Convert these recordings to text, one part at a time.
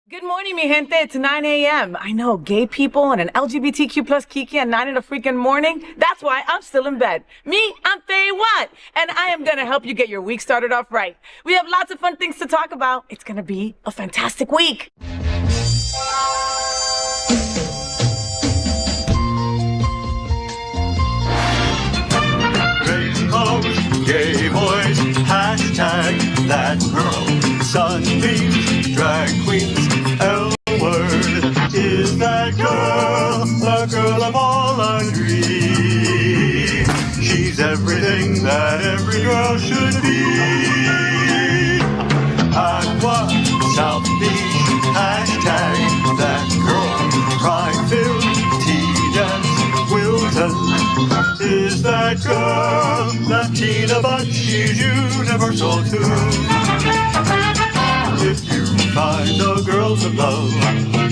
Good morning, mi gente. It's 9 a.m. I know, gay people and an LGBTQ plus Kiki at 9 in the freaking morning. That's why I'm still in bed. Me, I'm FayWhat, and I am going to help you get your week started off right. We have lots of fun things to talk about. It's going to be a fantastic week. Gay boys, hashtag that girl. Sunbeams, drag queens, L-word. Is that girl, the girl of all our dreams? She's everything that every girl should be. Aqua, South Beach, hashtag that girl. Pride-filled, tea-dance, Wilton. Is that girl Latina, but she's universal too. If you find a girl to love,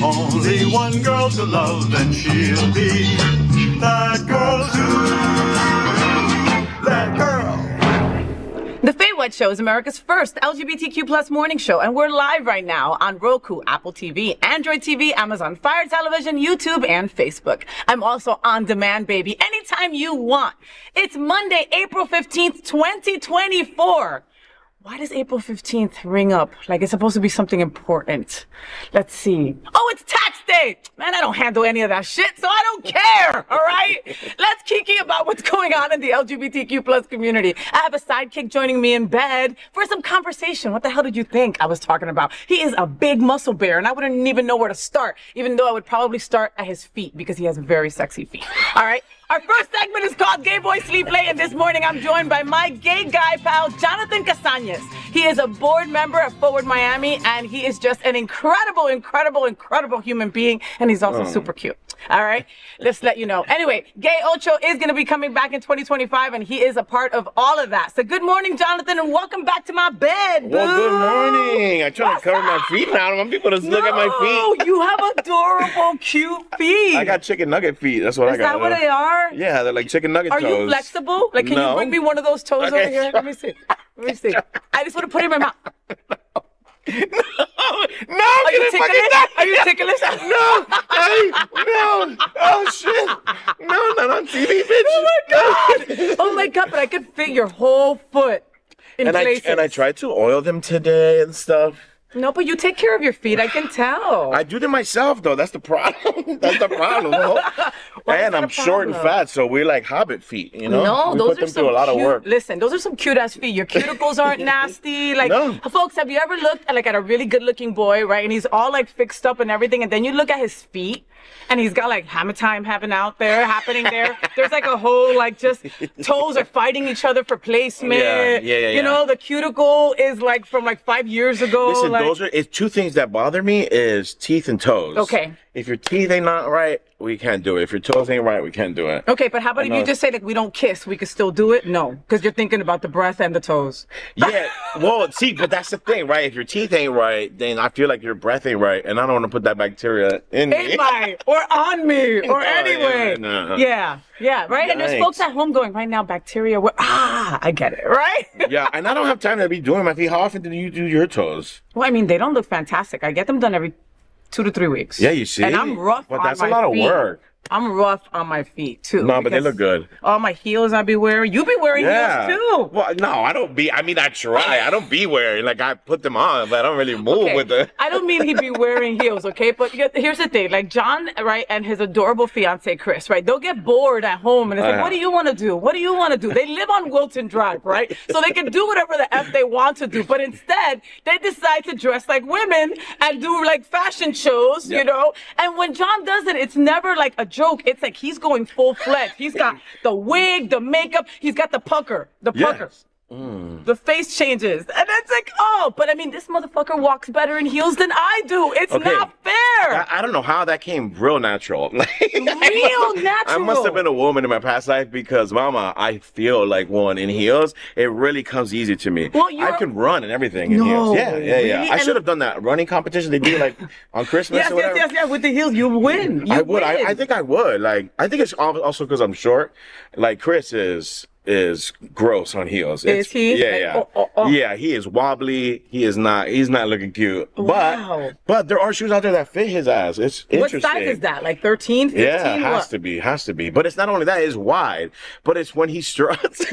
only one girl to love, then she'll be that girl too. That girl. The FayWhat Show is America's first LGBTQ plus morning show, and we're live right now on Roku, Apple TV, Android TV, Amazon Fire Television, YouTube, and Facebook. I'm also on demand, baby, anytime you want. It's Monday, April 15th, 2024. Why does April 15th ring up like it's supposed to be something important? Let's see. Oh, it's tax day. Man, I don't handle any of that shit, so I don't care, all right? Let's kiki about what's going on in the LGBTQ plus community. I have a sidekick joining me in bed for some conversation. What the hell did you think I was talking about? He is a big muscle bear, and I wouldn't even know where to start, even though I would probably start at his feet because he has very sexy feet, all right? Our first segment is called Gay Boy Sleep Late, and this morning I'm joined by my gay guy pal, Jonathan Casañas. He is a board member at FayWhat Miami, and he is just an incredible human being, and he's also super cute. All right? Let's let you know. Anyway, Gay Ocho is going to be coming back in 2025, and he is a part of all of that. So good morning, Jonathan, and welcome back to my bed, boo. Well, good morning. I try to cover my feet now. I want people to look at my feet. You have adorable, cute feet. I got chicken nugget feet. That's what I got. Is that what they are? Yeah, they're like chicken nugget toes. Are you flexible? Like, can you bring me one of those toes over here? Let me see. Let me see. I just want to put it in my mouth. No, Are you ticklish? Are you ticklish? No, hey, no. Oh, shit. No, not on TV, bitch. Oh, my God. Oh, my God, but I could fit your whole foot in places. And I tried to oil them today and stuff. No, but you take care of your feet. I can tell. I do them myself, though. That's the problem. That's the problem. And I'm short and fat, so we're like hobbit feet, you know? No, we those put are them some through a lot cute, of work. Listen, those are some cute-ass feet. Your cuticles aren't nasty. Like, No. Folks, have you ever looked at a really good-looking boy, right? And he's all, like, fixed up and everything, and then you look at his feet, and he's got, like, hammer time happening there. There's, like, a whole, like, just toes are fighting each other for placement. Yeah. You know, the cuticle is, like, from, like, 5 years ago. Listen, it's two things that bother me is teeth and toes. Okay. If your teeth ain't not right, we can't do it. If your toes ain't right, we can't do it. Okay, but how about if you just say, like, we don't kiss, we can still do it? No, because you're thinking about the breath and the toes. Yeah, well, see, but that's the thing, right? If your teeth ain't right, then I feel like your breath ain't right, and I don't want to put that bacteria in me. Or on me, or anyway. No. Yeah, right? And there's folks at home going, right now, bacteria, I get it, right? Yeah, and I don't have time to be doing my feet. How often do you do your toes? Well, I mean, they don't look fantastic. I get them done every 2 to 3 weeks. Yeah, you see? And I'm rough on my feet. But that's a lot of work. I'm rough on my feet, too. No, but they look good. All my heels I be wearing. You be wearing heels, too. Well, no, I try. I don't be wearing. Like, I put them on, but I don't really move with them. I don't mean he be wearing heels, okay? But here's the thing. Like, John, right, and his adorable fiance, Chris, right? They'll get bored at home, and it's like, what do you want to do? What do you want to do? They live on Wilton Drive, right? So they can do whatever the F they want to do. But instead, they decide to dress like women and do, like, fashion shows, you know? And when John does it, it's never, like, a joke. It's like he's going full-fledged. He's got the wig, the makeup. He's got the pucker. Yes. The face changes. And it's like, but I mean, this motherfucker walks better in heels than I do. It's not fair. I don't know how that came real natural. Real natural. I must have been a woman in my past life because, mama, I feel like one in heels. It really comes easy to me. Well, I can run and everything in heels. Yeah. Really? I should have done that running competition they do like on Christmas or whatever. Yes. With the heels, you win. I would. I think I would. Like, I think it's also because I'm short. Like, Chris is is gross on heels. Is he? Yeah, yeah. Yeah, he is wobbly. He's not looking cute. Wow. But there are shoes out there that fit his ass. It's interesting. What size is that? Like 13, 15? Yeah, has to be. But it's not only that, it's wide. But it's when he struts.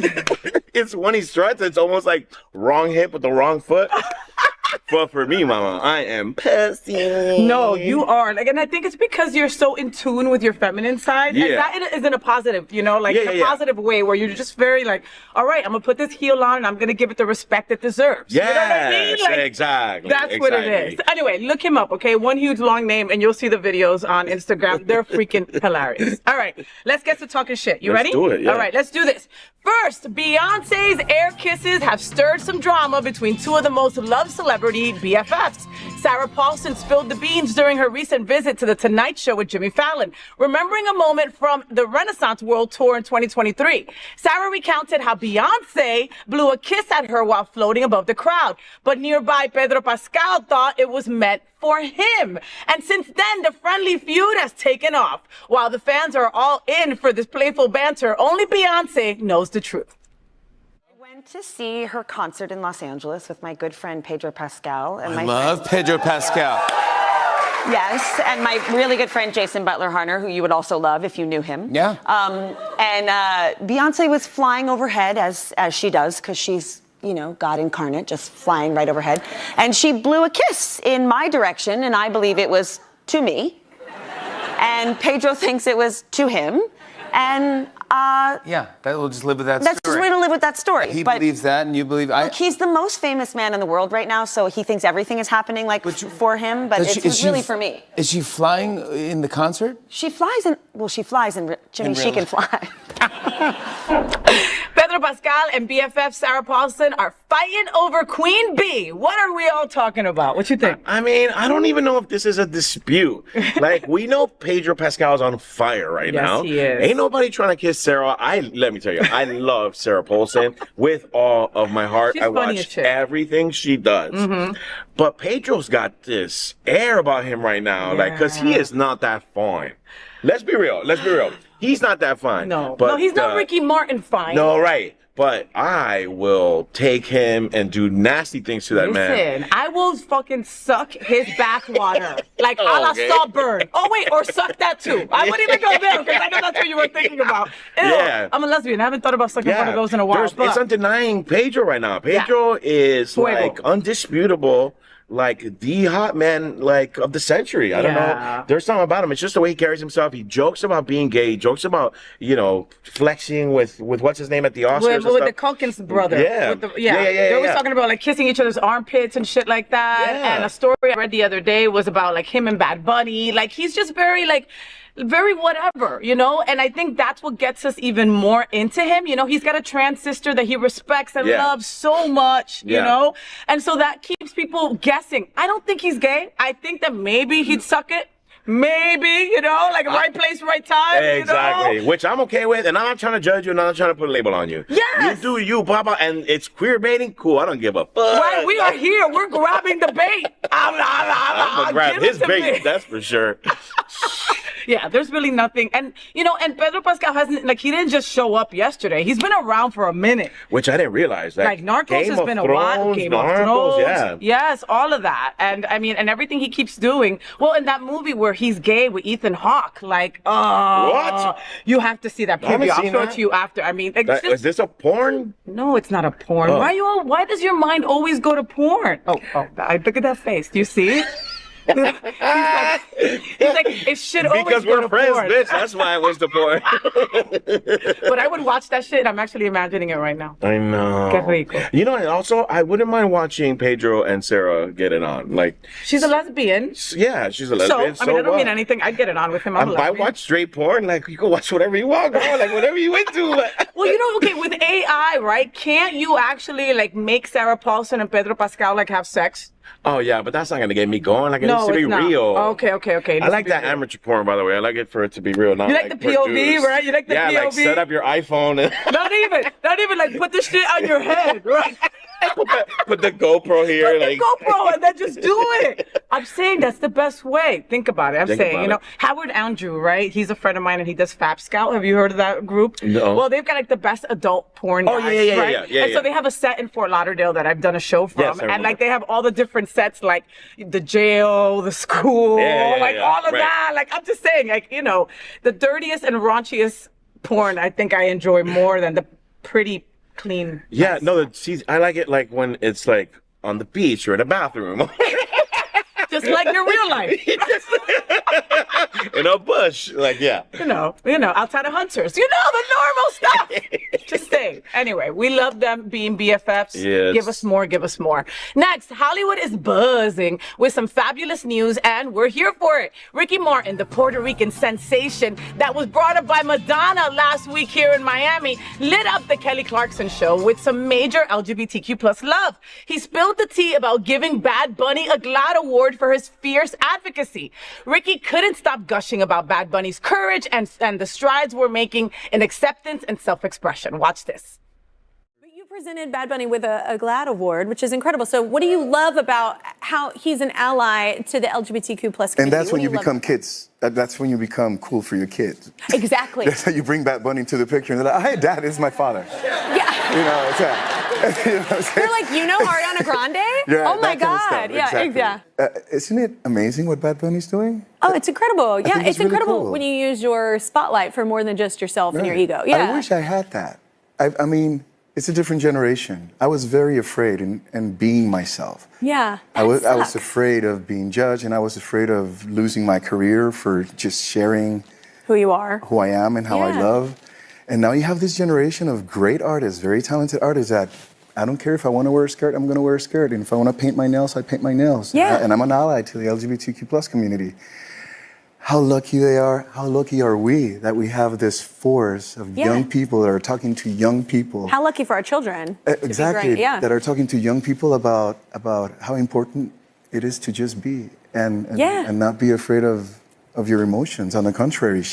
It's almost like wrong hip with the wrong foot. But for me, mama, I am pussy. No, you are. Like, and I think it's because you're so in tune with your feminine side. Yeah. And that is in a positive, in a positive way where you're just very like, all right, I'm going to put this heel on and I'm going to give it the respect it deserves. Yes, you know what I mean? Like, exactly. That's what it is. Anyway, look him up, okay? One huge long name and you'll see the videos on Instagram. They're freaking hilarious. All right, let's get to talking shit. You ready? Let's do it, yeah. All right, let's do this. First, Beyonce's air kisses have stirred some drama between two of the most loved celebrity BFFs. Sarah Paulson spilled the beans during her recent visit to The Tonight Show with Jimmy Fallon, remembering a moment from the Renaissance World Tour in 2023. Sarah recounted how Beyoncé blew a kiss at her while floating above the crowd, but nearby Pedro Pascal thought it was meant for him. And since then, the friendly feud has taken off. While the fans are all in for this playful banter, only Beyonce knows the truth. I went to see her concert in Los Angeles with my good friend Pedro Pascal. And I love Pedro Pascal. Yes, and my really good friend Jason Butler-Harner, who you would also love if you knew him. Yeah. And Beyonce was flying overhead, as she does, because she's, God incarnate, just flying right overhead. And she blew a kiss in my direction, and I believe it was to me. And Pedro thinks it was to him. And Yeah, we'll just live with that that's story. just way to live with that story. He believes that, and you believe. Look, he's the most famous man in the world right now, so he thinks everything is happening for him, but it's really for me. Is she flying in the concert? She flies in. Jimmy, she can fly. Pedro Pascal and BFF Sarah Paulson are fighting over Queen Bee. What are we all talking about? What you think? I mean, I don't even know if this is a dispute. Like, we know Pedro Pascal's on fire right now. Yes, he is. Ain't nobody trying to kiss Sarah. Let me tell you, I love Sarah Paulson with all of my heart. She's I funny as watch shit. everything she does. Mm-hmm. But Pedro's got this air about him right now, because he is not that fine. Let's be real. He's not that fine. No, but, he's not Ricky Martin fine. No, right. But I will take him and do nasty things to that man. Listen, I will fucking suck his bathwater. Like a la Saltburn. Oh, wait, or suck that too. I wouldn't even go there because I know that's what you were thinking about. Ew, Yeah. I'm a lesbian. I haven't thought about sucking one of those in a while. It's undenying Pedro right now. Pedro is Fuego. like undisputable. Like the hot man, like of the century. I don't know. There's something about him. It's just the way he carries himself. He jokes about being gay. He jokes about flexing with what's his name at the Oscars. With the Culkin's brother. Yeah. They're always talking about like kissing each other's armpits and shit like that. Yeah. And a story I read the other day was about like him and Bad Bunny. Like he's just very whatever, and I think that's what gets us even more into him. He's got a trans sister that he respects and loves so much, and so that keeps people guessing. I don't think he's gay. I think that maybe he'd suck it. Maybe, like right place, right time. Exactly, which I'm okay with, and I'm not trying to judge you, and I'm not trying to put a label on you. Yes. You do you, Papa, and it's queer baiting. Cool, I don't give a fuck. Right, we are here. We're grabbing the bait. I'm gonna grab his bait, that's for sure. Yeah, there's really nothing. And, and Pedro Pascal he didn't just show up yesterday. He's been around for a minute. Which I didn't realize. Like Narcos has been a while. Game of Thrones. Yeah. Yes, all of that. And I mean, and everything he keeps doing. Well, in that movie where he's gay with Ethan Hawke, what? You have to see that preview. I'll show it to you after. I mean, is this a porn? No, it's not a porn. Oh. Why does your mind always go to porn? Oh, look at that face. Do you see it? he's like, it should always because go we're to friends, porn. bitch. That's why it was the porn. But I would watch that shit. I'm actually imagining it right now. I know. Qué rico. And also, I wouldn't mind watching Pedro and Sarah get it on. Like, she's a lesbian. Yeah, she's a lesbian. So, I don't mean anything. I'd get it on with him. I watch straight porn. Like, you can watch whatever you want, girl. Like, whatever you into. Like. Well, okay, with AI, right? Can't you actually, make Sarah Paulson and Pedro Pascal, have sex? Oh, yeah, but that's not going to get me going. Like, it needs to be real. Okay. I like that amateur porn, by the way. I like it for it to be real. Not you like the POV, produced. right? You like the POV? Yeah, like set up your iPhone. And not even put the shit on your head, right? put the GoPro here. Put the GoPro and then just do it. I'm saying that's the best way. Think about it. I'm Think saying, about you know, it. Howard Andrew, right? He's a friend of mine and he does Fab Scout. Have you heard of that group? No. Well, they've got like the best adult porn guys, right? And so they have a set in Fort Lauderdale that I've done a show from. Yes, I and remember. like they have all the different sets, like the jail, the school, all of that. Like I'm just saying, like, you know, the dirtiest and raunchiest porn I think I enjoy more than the pretty clean. Yeah, no, I like it like when it's like on the beach or in a bathroom. Just like your real life. In a bush. Like, yeah. You know, outside of Hunters. You know, the normal stuff. Just saying. Anyway, we love them being BFFs. Yes. Give us more, give us more. Next, Hollywood is buzzing with some fabulous news, and we're here for it. Ricky Martin, the Puerto Rican sensation that was brought up by Madonna last week here in Miami, lit up the Kelly Clarkson Show with some major LGBTQ plus love. He spilled the tea about giving Bad Bunny a GLAAD award for his fierce advocacy. Ricky couldn't stop gushing about Bad Bunny's courage and the strides we're making in acceptance and self-expression. Watch this. You presented Bad Bunny with a GLAAD award, which is incredible. So what do you love about how he's an ally to the LGBTQ plus community? And that's What when do you love become about kids. That's when you become cool for your kids. Exactly. That's how you bring Bad Bunny into the picture. And they're like, hey, Dad, this is my father. Yeah. You know, it's that. You know what I'm saying? They're like, you know Ariana Grande? Yeah, oh my that kind of stuff. God. Yeah, Exactly. Isn't it amazing what Bad Bunny's doing? Oh, it's incredible. Yeah, think it's it's really incredible cool. when you use your spotlight for more than just yourself and your Right. ego. Yeah. I wish I had that. I mean, it's a different generation. I was very afraid in being myself. Yeah. I was sucks. afraid of being judged, and I was afraid of losing my career for just sharing Who you are. who I am and how I Yeah. love. And now you have this generation of great artists, very talented artists that I don't care if I want to wear a skirt, I'm going to wear a skirt. And if I want to paint my nails, I paint my nails. Yeah. And I'm an ally to the LGBTQ plus community. How lucky they are, how lucky are we that we have this force of Yeah. young people that are talking to young people. How lucky for our children. to be Exactly. growing- Yeah. That are talking to young people about how important it is to just be and Yeah. not be afraid of your emotions. On the contrary,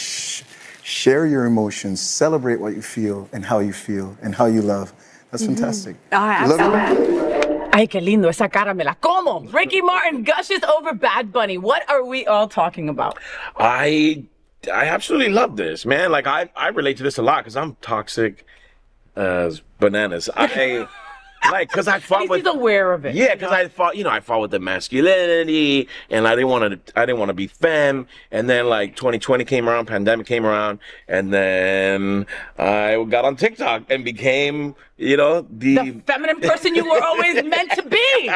share your emotions, celebrate what you feel and how you love. That's fantastic. Oh, You love it? absolutely. Ay, qué lindo, esa cara me la como. Ricky Martin gushes over Bad Bunny. What are we all talking about? I absolutely love this, man. Like I relate to this a lot because I'm toxic as bananas. Because I fought with. He's aware of it. Yeah, because I fought with the masculinity, and I didn't want to be femme. And then like 2020 came around, pandemic came around, and then I got on TikTok and became, The feminine person you were always meant to be.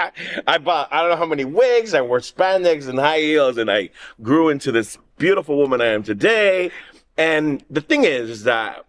I bought I don't know how many wigs. I wore spandex and high heels, and I grew into this beautiful woman I am today. And the thing is that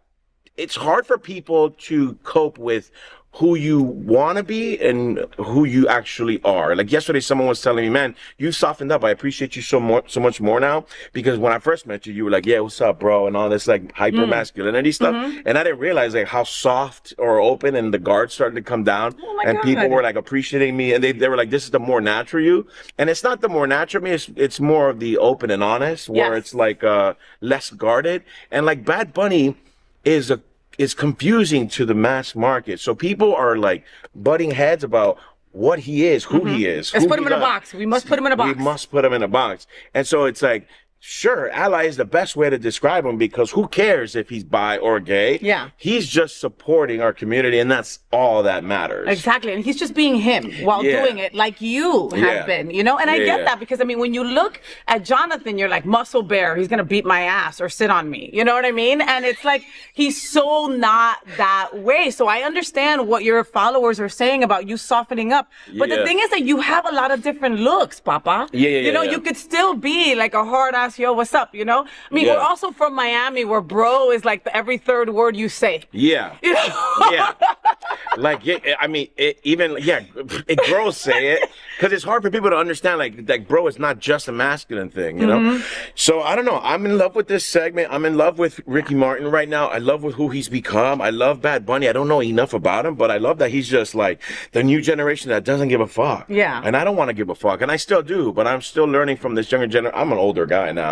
it's hard for people to cope with who you want to be and who you actually are. Like yesterday, someone was telling me, man, you softened up. I appreciate you so much more now, because when I first met you, you were like, yeah, what's up, bro? And all this like hyper masculinity stuff. And I didn't realize like how soft or open and the guards started to come down, and people were like appreciating me, and they were like, this is the more natural you. And it's not the more natural me, it's more of the open and honest, where it's like less guarded. And like Bad Bunny is confusing to the mass market. So people are like butting heads about what he is, who he is. Let's put him in a box. We must put him in a box. We must put him in a box. And so it's like, sure, ally is the best way to describe him, because who cares if he's bi or gay? Yeah. He's just supporting our community, and that's all that matters. Exactly. And he's just being him while doing it like you have been, And I get that, because I mean, when you look at Jonathan, you're like, muscle bear, he's going to beat my ass or sit on me. You know what I mean? And it's like, he's so not that way. So I understand what your followers are saying about you softening up. But the thing is that you have a lot of different looks, Papa. You could still be like a hard ass, yo, what's up? I mean, we're also from Miami, where bro is like every third word you say. Yeah. Yeah. Like, I mean, girls say it, because it's hard for people to understand, like bro is not just a masculine thing, you know? So I don't know. I'm in love with this segment. I'm in love with Ricky Martin right now. I love with who he's become. I love Bad Bunny. I don't know enough about him, but I love that he's just like the new generation that doesn't give a fuck. Yeah. And I don't want to give a fuck, and I still do, but I'm still learning from this younger generation. I'm an older guy now.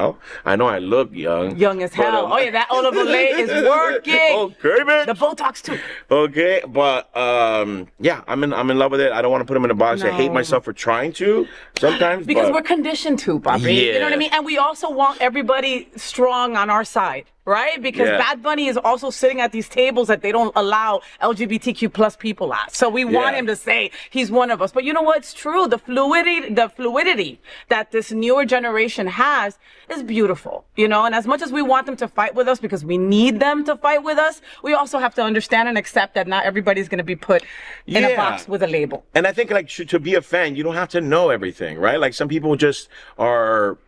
I know I look young. Young as hell. That olive oil is working. Okay, man. The Botox too. Okay, but I'm in love with it. I don't want to put him in a box. I hate myself for trying to sometimes. Because but, we're conditioned to, Bobby. Yeah. You know what I mean? And we also want everybody strong on our side, right? Because Yeah. Bad Bunny is also sitting at these tables that they don't allow LGBTQ plus people at. So we want Yeah. him to say he's one of us. But you know what? It's true. The fluidity that this newer generation has is beautiful, you know? And as much as we want them to fight with us because we need them to fight with us, we also have to understand and accept that not everybody's going to be put in a Yeah. box with a label. And I think like to be a fan, you don't have to know everything, right? Like some people just are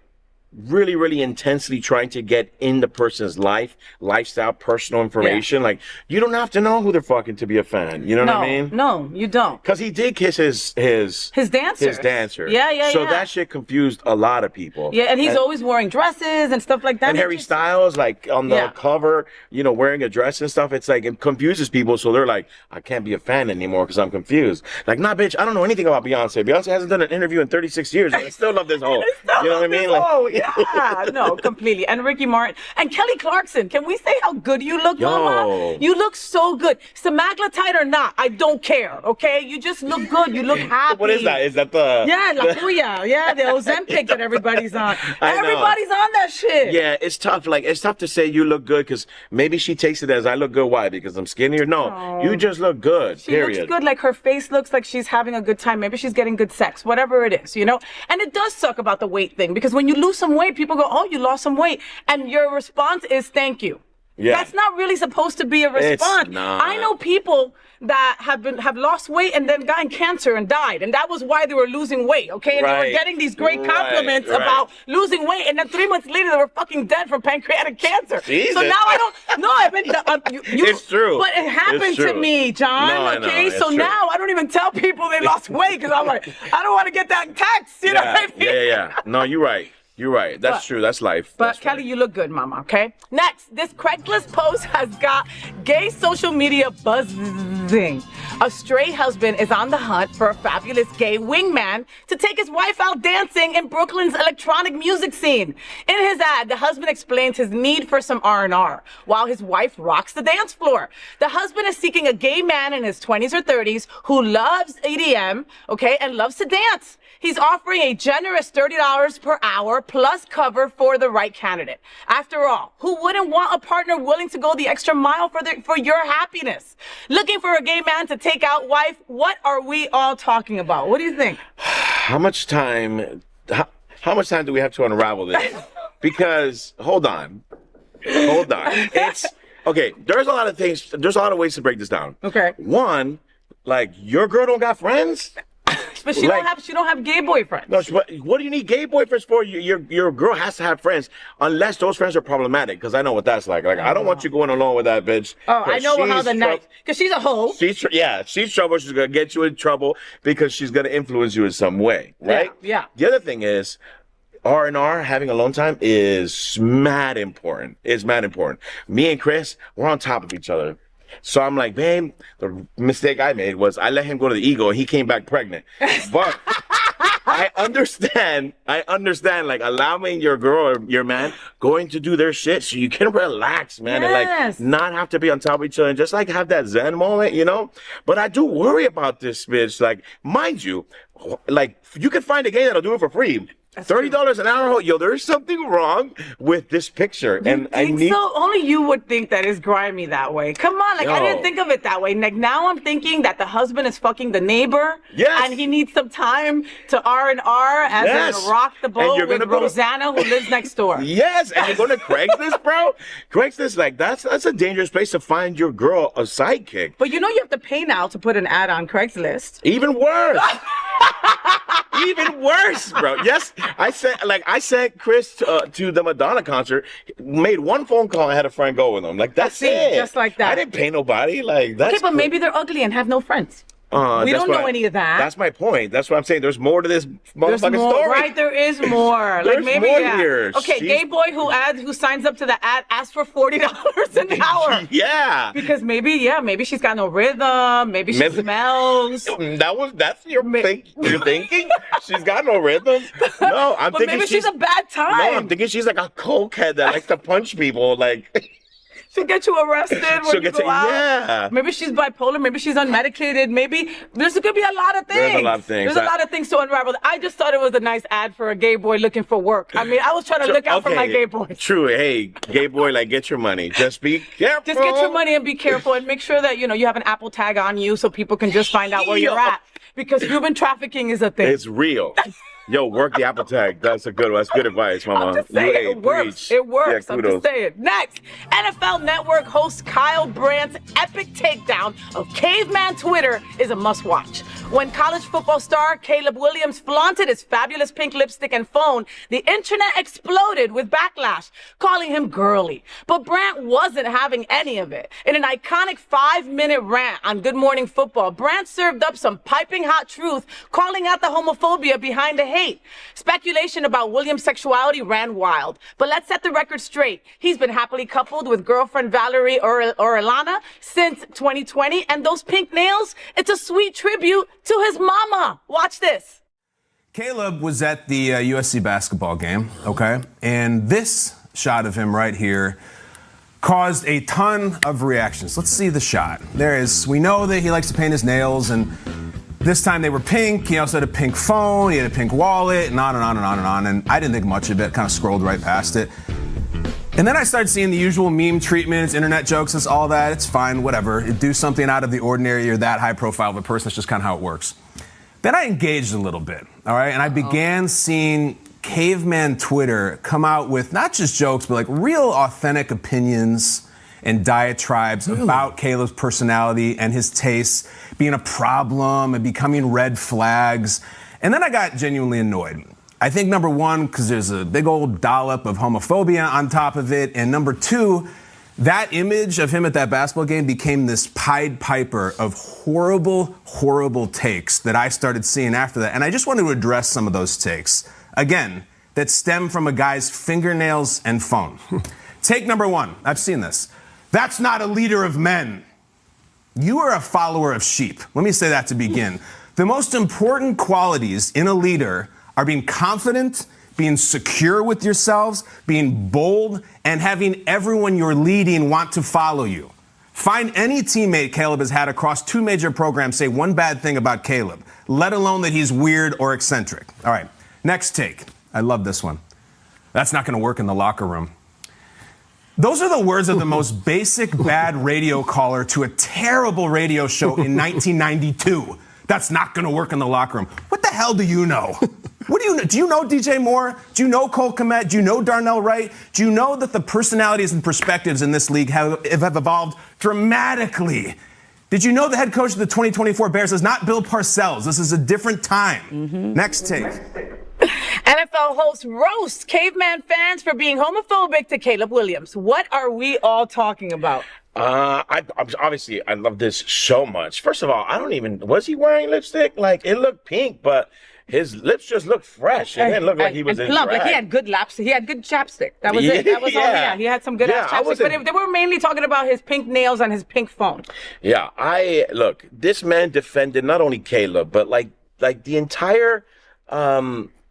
really, really intensely trying to get in the person's lifestyle, personal information. Like you don't have to know who they're fucking to be a fan. You know what I mean? No, you don't. Because he did kiss his dancer. His dancer. Yeah. So that shit confused a lot of people. Yeah, and he's always wearing dresses and stuff like that. And Harry Styles, like on the cover, you know, wearing a dress and stuff, it's like it confuses people. So they're like, I can't be a fan anymore because I'm confused. Like, nah, bitch, I don't know anything about Beyonce. Beyonce hasn't done an interview in 36 years. And I still love this hoe. You know what I mean? Like, yeah, no, completely. And Ricky Martin and Kelly Clarkson. Can we say how good you look, Mama? You look so good. Semaglutide or not, I don't care. Okay, you just look good. You look happy. What is that? Is that the? Yeah, La Puya. Yeah, the Ozempic that everybody's on. I know. Everybody's on that shit. Yeah, it's tough. Like it's tough to say you look good because maybe she takes it as I look good. Why? Because I'm skinnier? No, you just look good. She period. looks good. Like her face looks like she's having a good time. Maybe she's getting good sex. Whatever it is, you know. And it does suck about the weight thing because when you lose some weight, people go, "Oh, you lost some weight," and your response is "Thank you." Yeah. That's not really supposed to be a response. It's not. I know people that have lost weight and then gotten cancer and died, and that was why they were losing weight. Okay, and they were getting these great compliments about losing weight, and then 3 months later they were fucking dead from pancreatic cancer. Jesus. So now I don't. No, I mean, It's true. But it happened It's to true. me, John. No, I know. Okay, It's so true. now I don't even tell people they lost weight because I'm like, I don't want to get that text. You know what I mean? Yeah. No, you're right. You're right. That's true. That's life. But That's Kelly, you look good, Mama. Okay. Next, this Craigslist post has got gay social media buzzing. A stray husband is on the hunt for a fabulous gay wingman to take his wife out dancing in Brooklyn's electronic music scene. In his ad, the husband explains his need for some R&R while his wife rocks the dance floor. The husband is seeking a gay man in his 20s or 30s who loves EDM, okay, and loves to dance. He's offering a generous $30 per hour plus cover for the right candidate. After all, who wouldn't want a partner willing to go the extra mile for your happiness? Looking for a gay man to take out wife? What are we all talking about? What do you think? How much time do we have to unravel this? Because hold on. It's okay. There's a lot of things. There's a lot of ways to break this down. Okay. One, like your girl don't got friends. But she don't have gay boyfriends. No, what do you need gay boyfriends for? Your girl has to have friends, unless those friends are problematic. Because I know what that's like. Like I don't want you going along with that bitch. Oh, I know how the night. Because she's a hoe. She's trouble. She's gonna get you in trouble because she's gonna influence you in some way, right? Yeah. The other thing is, R&R, having alone time is mad important. It's mad important. Me and Chris, we're on top of each other. So I'm like, babe, the mistake I made was I let him go to the Eagle and he came back pregnant. But I understand, like allowing your girl or your man going to do their shit so you can relax, man, and like not have to be on top of each other and just like have that zen moment, you know? But I do worry about this bitch. Like, mind you, like you can find a gay that'll do it for free. $30 an hour, yo, there's something wrong with this picture. And I need so only you would think that it's grimy that way. Come on, like I didn't think of it that way. Like now I'm thinking that the husband is fucking the neighbor. Yes. And he needs some time to R&R as in rock the boat with Rosanna who lives next door. Yes, and you're going to Craigslist, bro? Craigslist, like that's a dangerous place to find your girl a sidekick. But you know you have to pay now to put an ad on Craigslist. Even worse. Even worse, bro. Yes, I sent Chris to the Madonna concert, made one phone call and had a friend go with him. Like that's it. Just like that. I didn't pay nobody. Like that's okay, but maybe they're ugly and have no friends. We don't know any of that. That's my point. That's what I'm saying. There's more to this motherfucking story. Right, there is more. There's like maybe more here. Okay, gay boy who signs up to the ad asks for $40 an hour. Yeah. Because maybe she's got no rhythm. Maybe she smells. That's your thinking? She's got no rhythm. No, I'm thinking maybe she's a bad time. No, I'm thinking she's like a cokehead that likes to punch people. Like. She'll get you arrested when She'll you get go you- out. yeah. Maybe she's bipolar. Maybe she's unmedicated. Maybe there's going to be a lot of things. There's a lot of things. There's a lot of things to unravel. I just thought it was a nice ad for a gay boy looking for work. I mean, I was trying to look out for my gay boys. True. Hey, gay boy, like, get your money. Just be careful. Just get your money and be careful and make sure that, you have an Apple tag on you so people can just find out where you're at. Because human trafficking is a thing. It's real. Yo, work the Apple tag. That's a good one. That's good advice, Mama. I'm just saying, it works. It works. Yeah, I'm just saying. Next, NFL Network host Kyle Brandt's epic takedown of caveman Twitter is a must-watch. When college football star Caleb Williams flaunted his fabulous pink lipstick and phone, the internet exploded with backlash, calling him girly. But Brandt wasn't having any of it. In an iconic 5-minute rant on Good Morning Football, Brandt served up some piping hot truth, calling out the homophobia behind the hate. Speculation about Williams' sexuality ran wild. But let's set the record straight. He's been happily coupled with girlfriend Valerie Orellana since 2020. And those pink nails, it's a sweet tribute to his mama. Watch this. Caleb was at the USC basketball game, okay? And this shot of him right here caused a ton of reactions. Let's see the shot. We know that he likes to paint his nails, and this time they were pink. He also had a pink phone, he had a pink wallet, and on and on and on and on. And I didn't think much of it, kind of scrolled right past it. And then I started seeing the usual meme treatments, internet jokes, it's all that. It's fine, whatever. Do something out of the ordinary. You're that high profile of a person. It's just kind of how it works. Then I engaged a little bit, all right? And I began seeing caveman Twitter come out with not just jokes, but like real authentic opinions and diatribes about Caleb's personality and his tastes being a problem and becoming red flags. And then I got genuinely annoyed. I think number one, because there's a big old dollop of homophobia on top of it. And number two, that image of him at that basketball game became this Pied Piper of horrible, horrible takes that I started seeing after that. And I just wanted to address some of those takes. Again, that stem from a guy's fingernails and phone. Take number one. I've seen this. That's not a leader of men. You are a follower of sheep. Let me say that to begin. The most important qualities in a leader are being confident, being secure with yourselves, being bold, and having everyone you're leading want to follow you. Find any teammate Caleb has had across 2 major programs say one bad thing about Caleb, let alone that he's weird or eccentric. All right, next take. I love this one. That's not going to work in the locker room. Those are the words of the most basic bad radio caller to a terrible radio show in 1992. That's not going to work in the locker room. What the hell do you know? What do you know? Do you know DJ Moore? Do you know Cole Kmet? Do you know Darnell Wright? Do you know that the personalities and perspectives in this league have evolved dramatically? Did you know the head coach of the 2024 Bears is not Bill Parcells? This is a different time. Next take. NFL host roasts caveman fans for being homophobic to Caleb Williams. What are we all talking about? Obviously, I love this so much. First of all, was he wearing lipstick? Like, it looked pink, but his lips just looked fresh. It didn't look like he was in plump. drag. Like he had good laps. He had good chapstick. That was it. That was all he had. He had some good ass chapstick. But they were mainly talking about his pink nails and his pink phone. Yeah, look, this man defended not only Caleb, but like the entire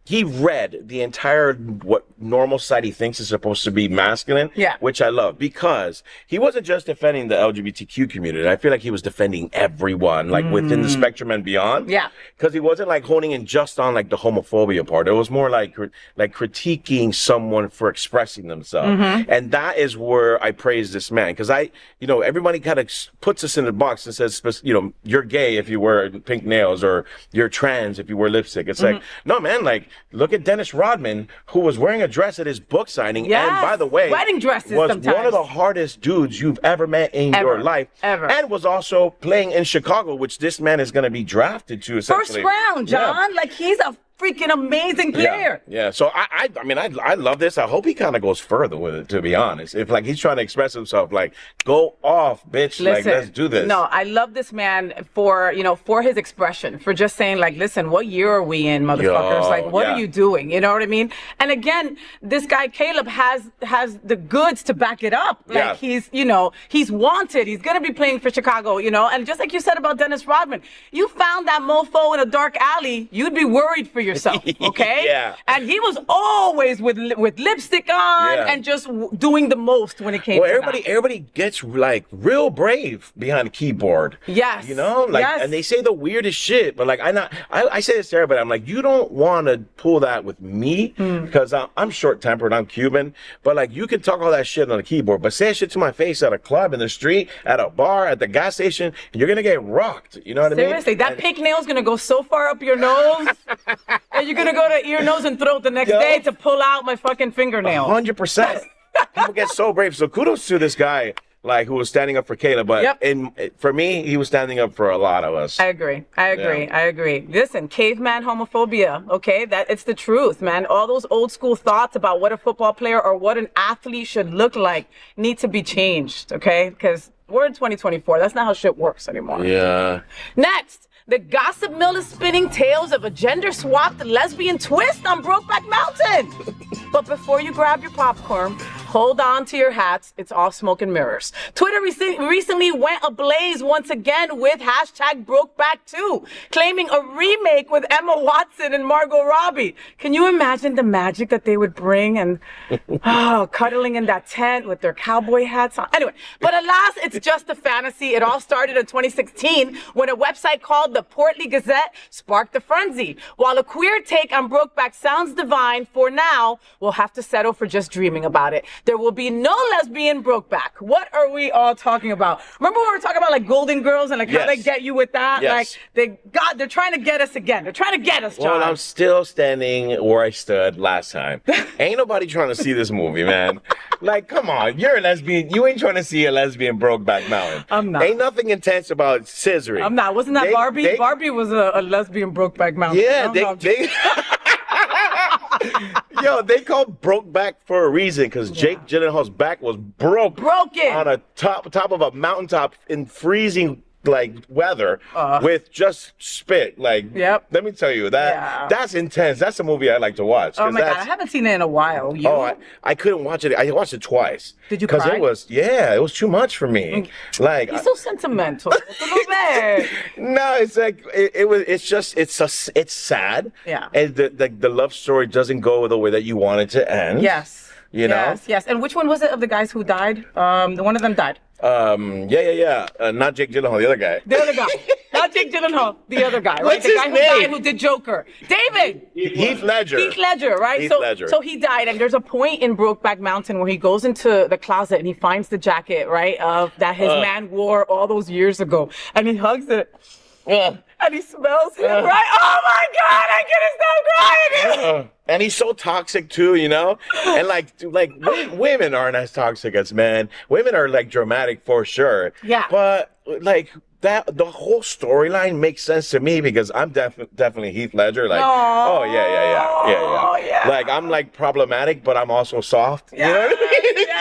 he read the entire what normal society thinks is supposed to be masculine, which I love, because he wasn't just defending the LGBTQ community. I feel like he was defending everyone, like within the spectrum and beyond. Yeah, because he wasn't like honing in just on like the homophobia part. It was more like critiquing someone for expressing themselves, and that is where I praise this man, because everybody kind of puts us in the box and says, you're gay if you wear pink nails, or you're trans if you wear lipstick. It's like, no, man, like, look at Dennis Rodman, who was wearing a dress at his book signing. Yes. And by the way, wedding dresses was sometimes one of the hardest dudes you've ever met in your life. Ever. And was also playing in Chicago, which this man is going to be drafted to essentially. First round, John. Yeah. Like, he's a freaking amazing player. Yeah. So I love this. I hope he kind of goes further with it, to be honest. If like he's trying to express himself, like, go off, bitch. Listen, like, let's do this. No, I love this man for his expression, for just saying, like, listen, what year are we in, motherfuckers? Like, what are you doing? You know what I mean? And again, this guy Caleb has the goods to back it up. Like, he's wanted. He's gonna be playing for Chicago, and just like you said about Dennis Rodman, you found that mofo in a dark alley, you'd be worried for yourself, okay? Yeah. And he was always with lipstick on and just doing the most when it came to everybody gets like real brave behind the keyboard. Yes. You know, like, and they say the weirdest shit, but like, I say this to everybody. I'm like, you don't want to pull that with me because I'm short-tempered. I'm Cuban, but like, you can talk all that shit on the keyboard, but say that shit to my face at a club, in the street, at a bar, at the gas station, and you're gonna get rocked. You know what I mean? Seriously, that pink nail's gonna go so far up your nose, and you're gonna go to ear, nose, and throat the next day to pull out my fucking fingernail. 100%. People get so brave. So kudos to this guy, like, who was standing up for Kayla, but for me, he was standing up for a lot of us. I agree. Listen, caveman homophobia, okay? That it's the truth, man. All those old school thoughts about what a football player or what an athlete should look like need to be changed, okay? Because we're in 2024. That's not how shit works anymore. Yeah. Next, the gossip mill is spinning tales of a gender-swapped lesbian twist on Brokeback Mountain. But before you grab your popcorn, hold on to your hats. It's all smoke and mirrors. Twitter recently went ablaze once again with hashtag Brokeback2, claiming a remake with Emma Watson and Margot Robbie. Can you imagine the magic that they would bring and cuddling in that tent with their cowboy hats on? Anyway, but alas, it's just a fantasy. It all started in 2016 when a website called the Portly Gazette sparked the frenzy. While a queer take on Brokeback sounds divine, for now, we'll have to settle for just dreaming about it. There will be no lesbian Brokeback. What are we all talking about? Remember when we were talking about like Golden Girls and like how they get you with that? Yes. Like they're trying to get us again. They're trying to get us, John. Well, I'm still standing where I stood last time. Ain't nobody trying to see this movie, man. Like, come on, you're a lesbian. You ain't trying to see a lesbian Brokeback Mountain. I'm not. Ain't nothing intense about scissoring. I'm not. Wasn't that Barbie? Barbie was a lesbian Brokeback Mountain. Yeah, they Yo, they call Brokeback for a reason because Jake Gyllenhaal's back was broken on a top of a mountaintop in freezing like weather with just spit. Like, let me tell you that's intense. That's a movie I like to watch. Oh my God, I haven't seen it in a while. You? Oh, I couldn't watch it. I watched it twice. Did you cry? Because it was too much for me. Like, he's so sentimental. It's a little bit. No, it's like it's sad. Yeah. And the love story doesn't go the way that you want it to end. Yes. You know? Yes. And which one was it of the guys who died? The one of them died. Not Jake Gyllenhaal, the other guy. The other guy. Not Jake Gyllenhaal, the other guy, right? What's the guy his name? who did Joker. David! Heath Ledger. Heath Ledger, right? So he died, and there's a point in Brokeback Mountain where he goes into the closet and he finds the jacket, right, of that his man wore all those years ago, and he hugs it. And he smells him, right? Oh my God, I couldn't stop crying. And he's so toxic too, you know? And like women aren't as toxic as men. Women are like dramatic for sure. Yeah. But like that, the whole storyline makes sense to me because I'm definitely Heath Ledger. Like, yeah. Like I'm like problematic, but I'm also soft. You know what I mean?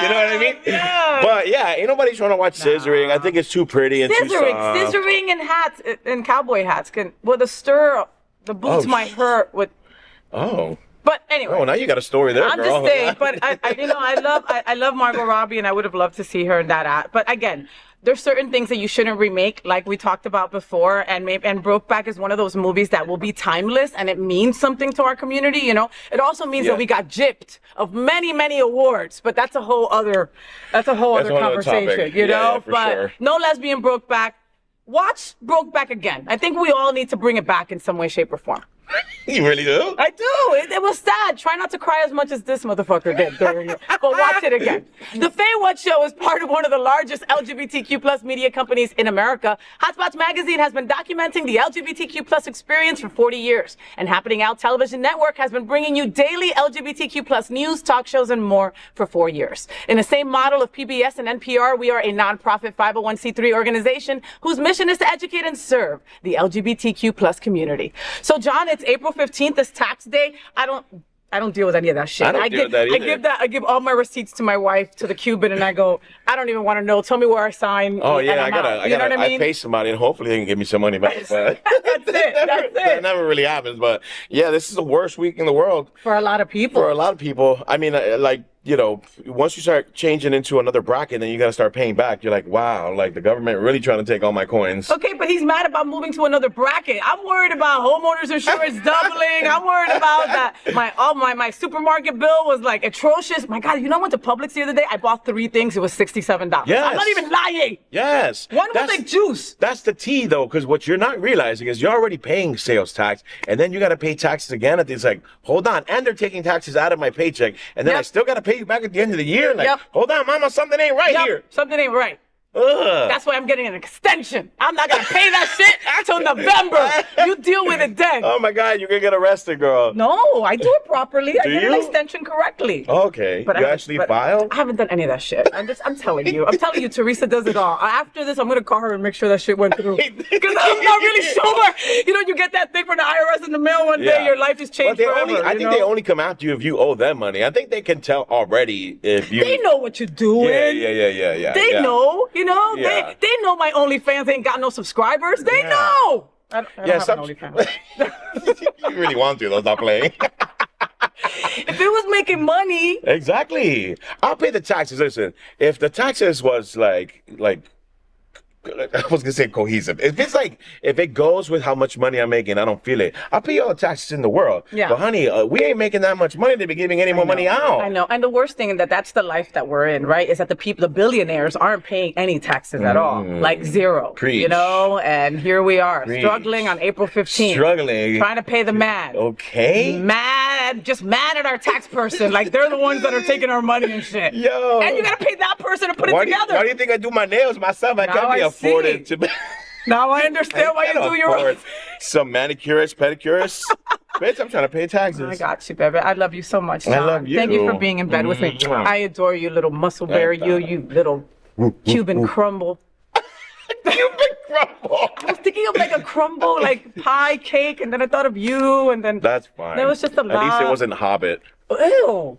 You know what I mean? Yeah. But yeah, ain't nobody trying to watch scissoring. I think it's too pretty and too soft. Scissoring and hats and cowboy hats can the boots might hurt with. Oh. But anyway. Oh, now you got a story there, I'm girl. just saying, but I love Margot Robbie, and I would have loved to see her in that ad. But again, there's certain things that you shouldn't remake, like we talked about before, and Brokeback is one of those movies that will be timeless, and it means something to our community. You know, it also means that we got gypped of many awards, but that's a whole other conversation. You know, but no lesbian Brokeback. Watch Brokeback again. I think we all need to bring it back in some way, shape, or form. You really do? I do. It was sad. Try not to cry as much as this motherfucker did during it. But watch it again. The FayWhat Show is part of one of the largest LGBTQ plus media companies in America. Hotspots Magazine has been documenting the LGBTQ plus experience for 40 years. And Happening Out Television Network has been bringing you daily LGBTQ plus news, talk shows, and more for 4 years. In the same model of PBS and NPR, we are a nonprofit 501c3 organization whose mission is to educate and serve the LGBTQ plus community. So, John, it's April 15th, it's tax day. I don't deal with any of that shit. I don't deal with that either. I give all my receipts to my wife, to the Cuban, and I go, I don't even want to know. Tell me where I sign. Oh yeah, I pay pay somebody and hopefully they can give me some money back. That's it. It never really happens, but yeah, this is the worst week in the world. For a lot of people. For a lot of people. I mean, like, you know, once you start changing into another bracket, then you got to start paying back. You're like, wow, like the government really trying to take all my coins. Okay, but he's mad about moving to another bracket. I'm worried about homeowners insurance doubling. I'm worried about that. My supermarket bill was like atrocious. My God, you know I went to Publix the other day? I bought 3 things. It was $67. Yes. I'm not even lying. Yes. One was like juice. That's the tea, though, because what you're not realizing is you're already paying sales tax, and then you got to pay taxes again. And it's like, hold on, and they're taking taxes out of my paycheck, and then I still got to pay you back at the end of the year. Like, hold on, mama, something ain't right here. Something ain't right. Ugh. That's why I'm getting an extension. I'm not gonna pay that shit until November. You deal with it then. Oh my God, you're gonna get arrested, girl. No, I do it properly. I did an you? extension correctly. Okay, But you actually file? I haven't done any of that shit. I'm telling you. Teresa does it all. After this, I'm gonna call her and make sure that shit went through. Because I'm not really sure. You know, you get that thing from the IRS in the mail one day, your life is changed forever. I think they only come after you if you owe them money. I think they can tell already if you. They know what you're doing. Yeah. They know, you know. Yeah. They know my OnlyFans ain't got no subscribers. They know. I don't have an OnlyFans. You really want to, though. Stop playing. If it was making money. Exactly. I'll pay the taxes. Listen, if the taxes was like I was gonna say cohesive. If it goes with how much money I'm making, I don't feel it. I'll pay all the taxes in the world. Yeah. But honey, we ain't making that much money to be giving any more money out. I know. And the worst thing that's the life that we're in, right? Is that the billionaires aren't paying any taxes at all. Like zero. Preach. You know? And here we are, Preach. struggling on April 15th. Struggling. Trying to pay the man. Okay. Just mad at our tax person. Like they're the ones that are taking our money and shit. Yo. And you gotta pay that person to put it together. Why do you think I do my nails myself? I can't be afforded to. Now I understand why you do your own. Some manicurists, pedicurists. Bitch, I'm trying to pay taxes. I got you, baby. I love you so much, John. I love you. Thank you for being in bed with me. I adore you, little muscle bear. You little Cuban crumble. Cuban crumble. I was thinking of like a crumble, like pie cake, and then I thought of you, and then that's fine. That was just a lot. At least it wasn't Hobbit. Ew.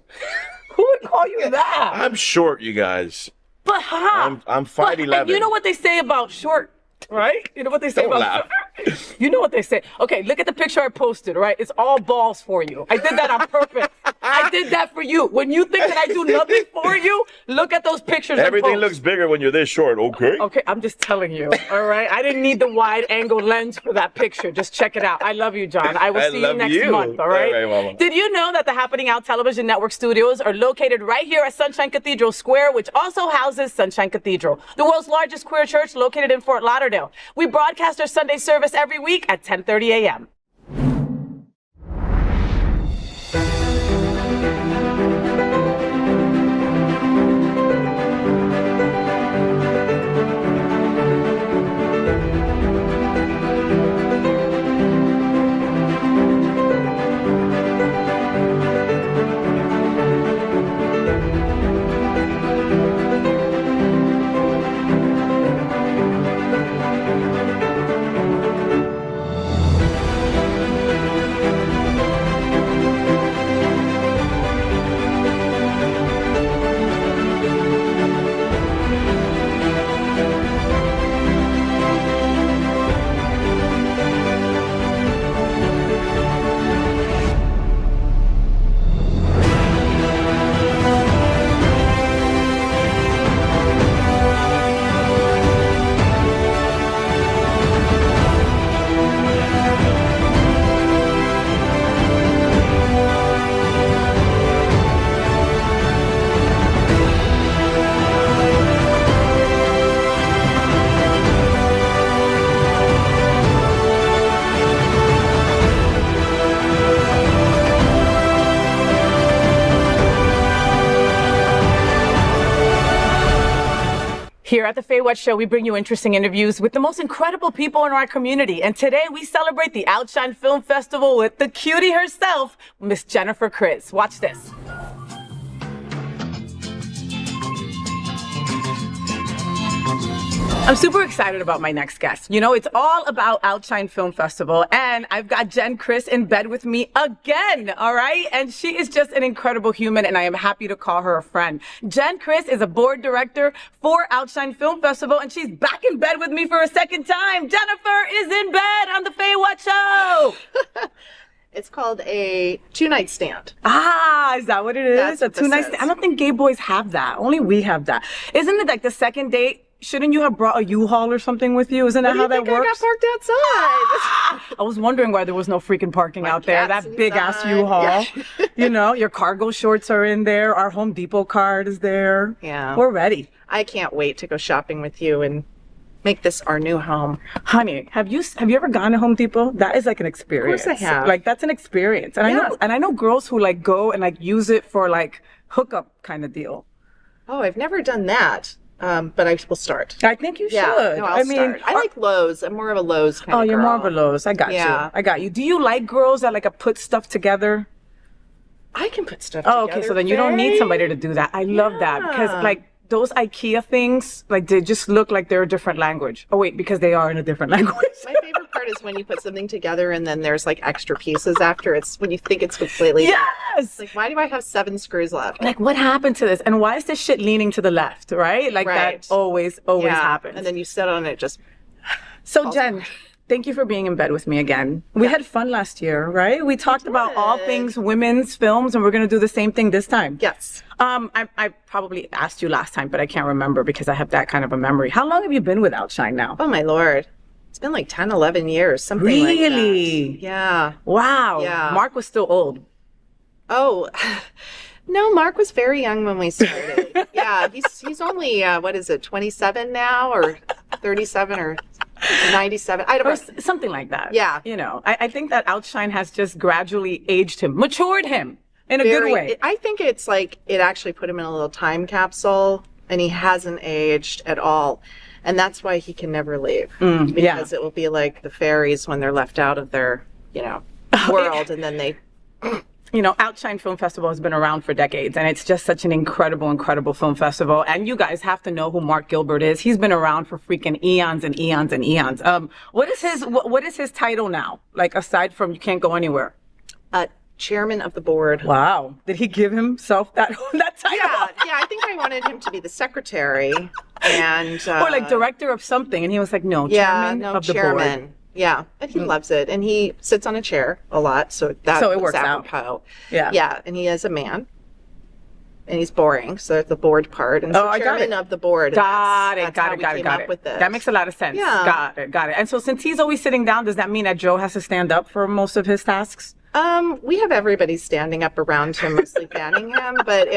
Who would call you that? I'm short, you guys. But I'm 5'11". You know what they say about short, right? You know what they say about short? You know what they say. Okay, look at the picture I posted, right? It's all balls for you. I did that on purpose. I did that for you. When you think that I do nothing for you, look at those pictures. Everything looks bigger when you're this short, okay? Okay, I'm just telling you, all right? I didn't need the wide angle lens for that picture. Just check it out. I love you, John. I will see you next month, all right? All right, Mama. Did you know that the Happening Out Television Network studios are located right here at Sunshine Cathedral Square, which also houses Sunshine Cathedral, the world's largest queer church located in Fort Lauderdale. We broadcast our Sunday service every week at 10:30 a.m. Here at the FayWhat Show, we bring you interesting interviews with the most incredible people in our community. And today we celebrate the OUTshine Film Festival with the cutie herself, Miss Jennifer Kriz. Watch this. I'm super excited about my next guest. You know, it's all about OUTshine Film Festival, and I've got Jen Kriz in bed with me again, all right? And she is just an incredible human, and I am happy to call her a friend. Jen Kriz is a board director for OUTshine Film Festival, and she's back in bed with me for a second time. Jennifer is in bed on the FayWhat Show. It's called a two-night stand. Ah, is that what it is? That's a what this two-night is. stand. I don't think gay boys have that. Only we have that. Isn't it like the second date? Shouldn't you have brought a U-Haul or something with you? Isn't that how that works? I got parked outside. I was wondering why there was no freaking parking out there. cat's That big ass inside. U-Haul. Yeah. You know, your cargo shorts are in there. Our Home Depot card is there. Yeah. We're ready. I can't wait to go shopping with you and make this our new home. Honey, have you ever gone to Home Depot? That is like an experience. I have. Like that's an experience. And Yeah. I know girls who like go and like use it for like hookup kind of deal. Oh, I've never done that, but I will start. I think you Yeah, should. no, I'll start. I like Lowe's. I'm more of a Lowe's kind of Oh, girl. you're more of a Lowe's. I got Yeah. you. I got you. Do you like girls that like put stuff together? I can put stuff Oh, together. okay. So then you don't need somebody to do that. I love that because Yeah. like those IKEA things, like they just look like they're a different language. Oh wait, because they are in a different language. My favorite part is when you put something together and then there's like extra pieces after. It's when you think it's completely done. Yes. Like, why do I have 7 screws left? Like what happened to this? And why is this shit leaning to the left? Right? Like Right. that always Yeah. happens. And then you sit on it just. So Jen, thank you for being in bed with me again. We had fun last year, right? We talked about all things women's films, and we're going to do the same thing this time. Yes. I probably asked you last time, but I can't remember because I have that kind of a memory. How long have you been with OUTshine now? Oh my Lord. It's been like 10, 11 years, something like that. Really? Yeah. Wow. Yeah. Mark was still old. Oh, no, Mark was very young when we started. Yeah, he's only, what is it, 27 now or 37 or 97? I don't Or know. something like that. Yeah. You know, I think that OUTshine has just gradually aged him, matured him in a good way. I think it's like it actually put him in a little time capsule and he hasn't aged at all. And that's why he can never leave. Because it will be like the fairies when they're left out of their, world and then they... You know, OUTshine Film Festival has been around for decades, and it's just such an incredible, incredible film festival. And you guys have to know who Mark Gilbert is. He's been around for freaking eons and eons and eons. What is his title now? Like, aside from you can't go anywhere? Chairman of the board. Wow. Did he give himself that title? Yeah, I think I wanted him to be the secretary and... Or like director of something, and he was like, no, chairman of the board. Yeah, but he loves it, and he sits on a chair a lot, so it works out. apropos. Yeah. Yeah, and he is a man, and he's boring, so that's the board part. And so I got chairman it. of the board. Got That's it. how we came up with this. That makes a lot of sense. Yeah. Got it. And so since he's always sitting down, does that mean that Joe has to stand up for most of his tasks? We have everybody standing up around him, mostly fanning him, but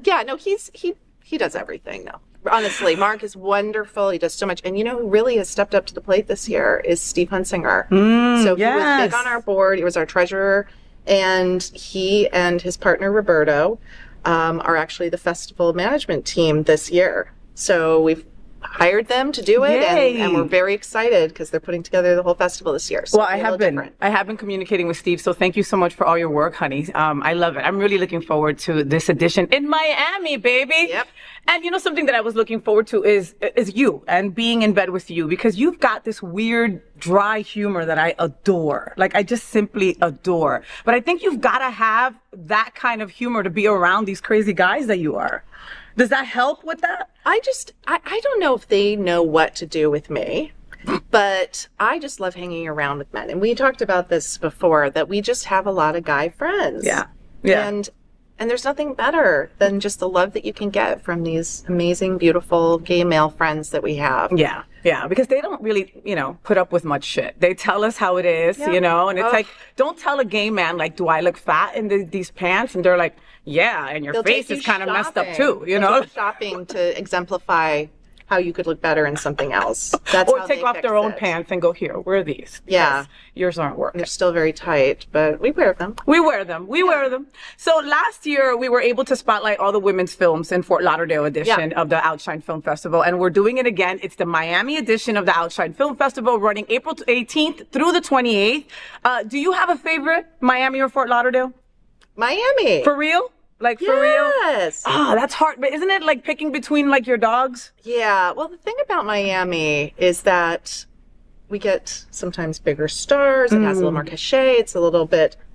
yeah, no, he does everything now. Honestly, Mark is wonderful. He does so much. And who really has stepped up to the plate this year is Steve Hunsinger. So he was big on our board. He was our treasurer. And he and his partner, Roberto, are actually the festival management team this year. So we've hired them to do it. And we're very excited because they're putting together the whole festival this year. So Well, I have been communicating with Steve, so thank you so much for all your work, honey. I love it. I'm really looking forward to this edition in Miami, baby. Yep. And something that I was looking forward to is you and being in bed with you, because you've got this weird, dry humor that I adore. Like, I just simply adore. But I think you've got to have that kind of humor to be around these crazy guys that you are. Does that help with that? I don't know if they know what to do with me, but I just love hanging around with men. And we talked about this before, that we just have a lot of guy friends. Yeah. And there's nothing better than just the love that you can get from these amazing, beautiful gay male friends that we have. Yeah, because they don't really, put up with much shit. They tell us how it is, and it's like, don't tell a gay man, like, do I look fat in these pants? And they're like, yeah, and your They'll face take you is kind of messed up shopping. too, They'll take you shopping to exemplify how you could look better in something else. That's Or how take they off fix their own it. pants and go, here, wear these. Yeah. because yours aren't working. They're still very tight, but we wear them. We wear them. So last year, we were able to spotlight all the women's films in Fort Lauderdale edition of the OUTshine Film Festival. And we're doing it again. It's the Miami edition of the OUTshine Film Festival, running April 18th through the 28th. Do you have a favorite, Miami or Fort Lauderdale? Miami. For real? Like, for real? Yes. Oh, that's hard. But isn't it like picking between like your dogs? Yeah. Well, the thing about Miami is that we get sometimes bigger stars. It has a little more cachet. It's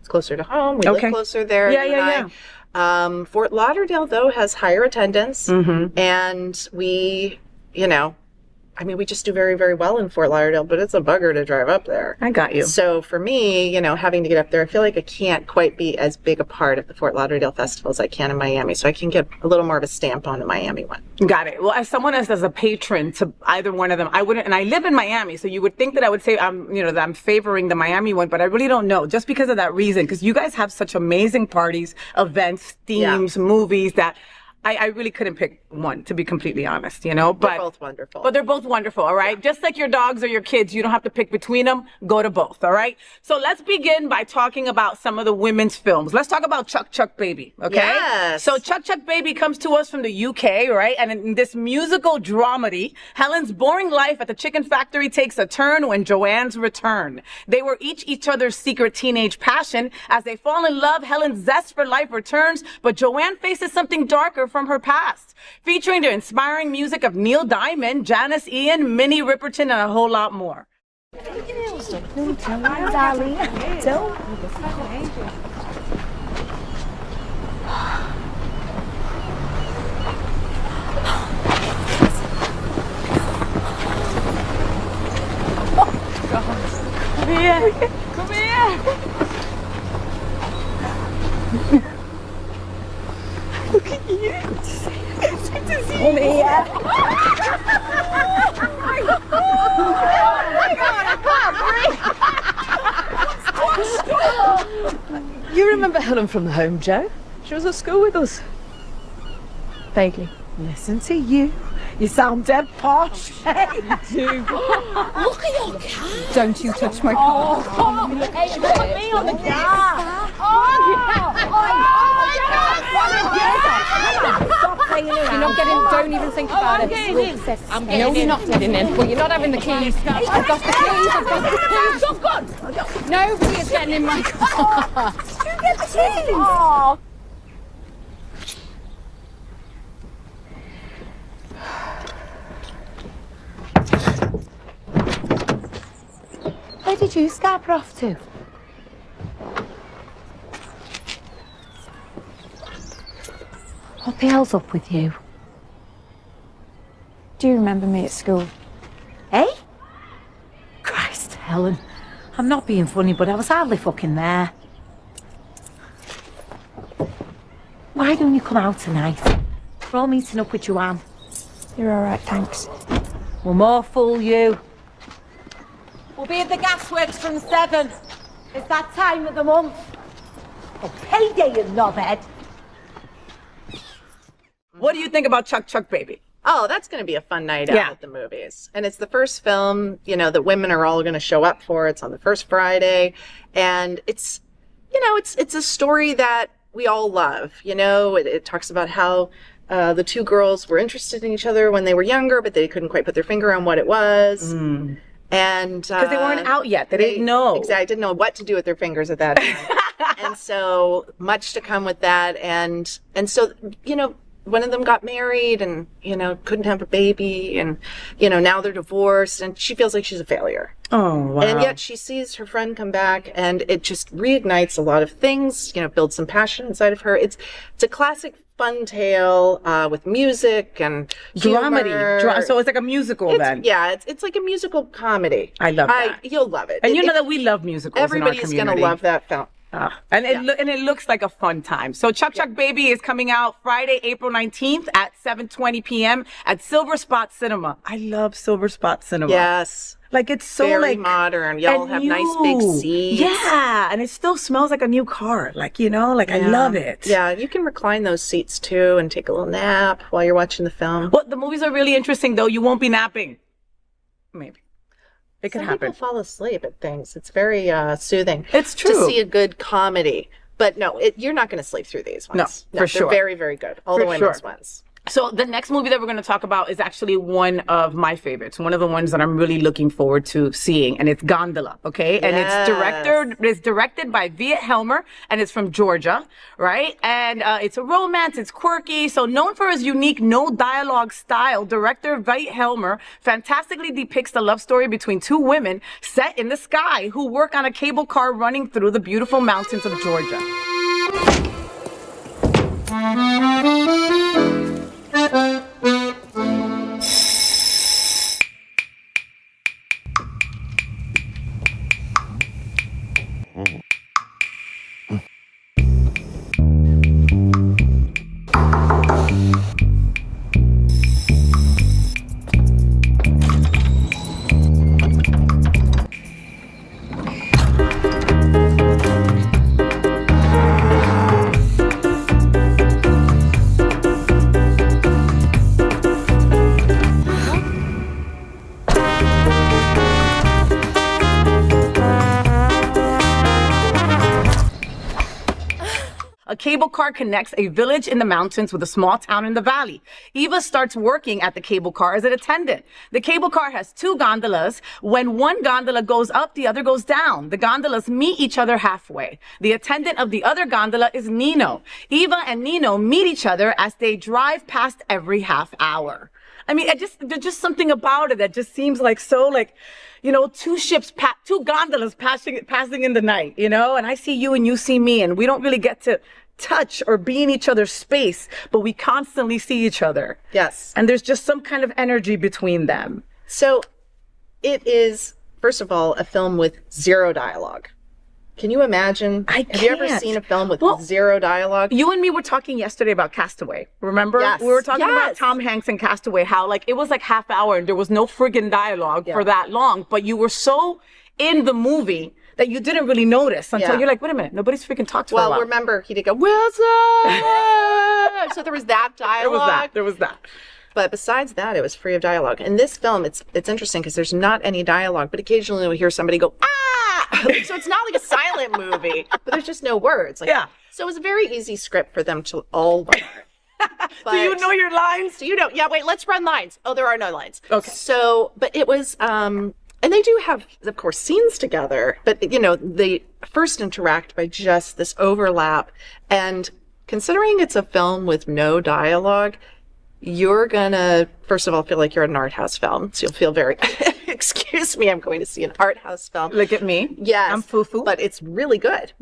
closer to home. We live closer there. Yeah. Fort Lauderdale, though, has higher attendance. And we, we just do very, very well in Fort Lauderdale, but it's a bugger to drive up there. I got you. So for me, having to get up there, I feel like I can't quite be as big a part of the Fort Lauderdale Festival as I can in Miami. So I can get a little more of a stamp on the Miami one. Got it. Well, as someone as a patron to either one of them, I wouldn't, and I live in Miami, so you would think that I would say that I'm favoring the Miami one, but I really don't know, just because of that reason, because you guys have such amazing parties, events, themes, movies that I really couldn't pick one, to be completely honest, But they're both wonderful. But they're both wonderful, all right? Just like your dogs or your kids, you don't have to pick between them. Go to both, all right? So let's begin by talking about some of the women's films. Let's talk about Chuck Chuck Baby, okay? Yes. So Chuck Chuck Baby comes to us from the UK, right? And in this musical dramedy, Helen's boring life at the chicken factory takes a turn when Joanne's return. They were each other's secret teenage passion. As they fall in love, Helen's zest for life returns, but Joanne faces something darker from her past. Featuring the inspiring music of Neil Diamond, Janice Ian, Minnie Riperton, and a whole lot more. Come here. Come here. Look at you. It's good to see you. Come here. Oh my God, I can't breathe. You remember Helen from the home, Joe? She was at school with us. Vaguely. Listen to you. You sound dead posh. You do. Look at your cat. Don't you touch my car. Oh, hey, look at me on the cat. Stop playing around. You're not getting, don't even think about it. I'm getting in. You're not getting in. Well, you're not having the keys. I've got the keys. I've got the keys. Oh, God. Nobody is getting in my car. You get the keys. Oh. Where did you scamper off to? What the hell's up with you? Do you remember me at school? Eh? Christ, Helen. I'm not being funny, but I was hardly fucking there. Why don't you come out tonight? We're all meeting up with Joanne. You're all right, thanks. Well, more fool you. We'll be at the gasworks from 7. It's that time of the month. Oh, payday, you knobhead. What do you think about Chuck Chuck Baby? Oh, that's going to be a fun night out at the movies. And it's the first film, that women are all going to show up for. It's on the first Friday. And it's a story that we all love. It talks about how the two girls were interested in each other when they were younger, but they couldn't quite put their finger on what it was. And because they weren't out yet. They didn't know. Exactly. Didn't know what to do with their fingers at that time. And so much to come with that. And so, one of them got married and, couldn't have a baby. And, now they're divorced and she feels like she's a failure. Oh, wow. And yet she sees her friend come back and it just reignites a lot of things, builds some passion inside of her. It's a classic fun tale with music and dramedy. So it's like a musical then. Yeah, it's like a musical comedy. I love that. You'll love it. And you know that we love musicals. Everybody's going to love that film. And it looks like a fun time. So Chuck Chuck Baby is coming out Friday, April 19th at 7:20 p.m. at Silver Spot Cinema. I love Silver Spot Cinema. Yes. Like it's so very modern. Y'all have nice big seats. Yeah, and it still smells like a new car. I love it. Yeah, you can recline those seats too and take a little nap while you're watching the film. Well, the movies are really interesting though. You won't be napping. Maybe. It could happen. Some people fall asleep at things. It's very soothing. It's true. To see a good comedy. But no, you're not going to sleep through these ones. No, for sure. They're very, very good. All the women's ones. So the next movie that we're going to talk about is actually one of my favorites, one of the ones that I'm really looking forward to seeing, and it's Gondola, okay? And it's directed by Viet Helmer, and it's from Georgia, right? And it's a romance, it's quirky. So known for his unique no dialogue style, director Viet Helmer fantastically depicts the love story between two women set in the sky who work on a cable car running through the beautiful mountains of Georgia. A cable car connects a village in the mountains with a small town in the valley. Eva starts working at the cable car as an attendant. The cable car has two gondolas. When one gondola goes up, the other goes down. The gondolas meet each other halfway. The attendant of the other gondola is Nino. Eva and Nino meet each other as they drive past every half hour. I mean, there's just something about it that just seems like so like, you know, two gondolas passing in the night, you know, and I see you and you see me, and we don't really get to touch or be in each other's space, but we constantly see each other. Yes. And there's just some kind of energy between them. So it is, first of all, a film with zero dialogue. Can you imagine? Have you ever seen a film with zero dialogue? You and me were talking yesterday about Castaway. Remember? Yes. We were talking about Tom Hanks and Castaway, how like it was like half hour and there was no friggin' dialogue for that long, but you were so in the movie that you didn't really notice until you're like, wait a minute, nobody's freaking talked for a while. Well, remember, he did go, Wilson! So there was that dialogue. There was that. But besides that, it was free of dialogue. In this film, it's interesting because there's not any dialogue, but occasionally we hear somebody go, ah! So it's not like a silent movie, but there's just no words. Like, so it was a very easy script for them to all learn. Do you know your lines? Do you know? Yeah, wait, let's run lines. Oh, there are no lines. Okay. So, but it was, and they do have, of course, scenes together, but, you know, they first interact by just this overlap. And considering it's a film with no dialogue, you're gonna, first of all, feel like you're at an art house film. So you'll feel very, excuse me, I'm going to see an art house film. Look at me. Yes. I'm foo-foo. But it's really good.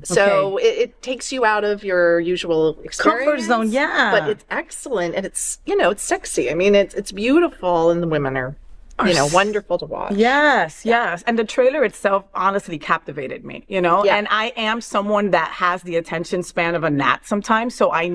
So it takes you out of your usual experience. Comfort zone, yeah. But it's excellent and it's, you know, it's sexy. I mean, it's beautiful and the women are, you know, wonderful to watch. Yes. And the trailer itself honestly captivated me, you know? Yeah. And I am someone that has the attention span of a gnat sometimes. So I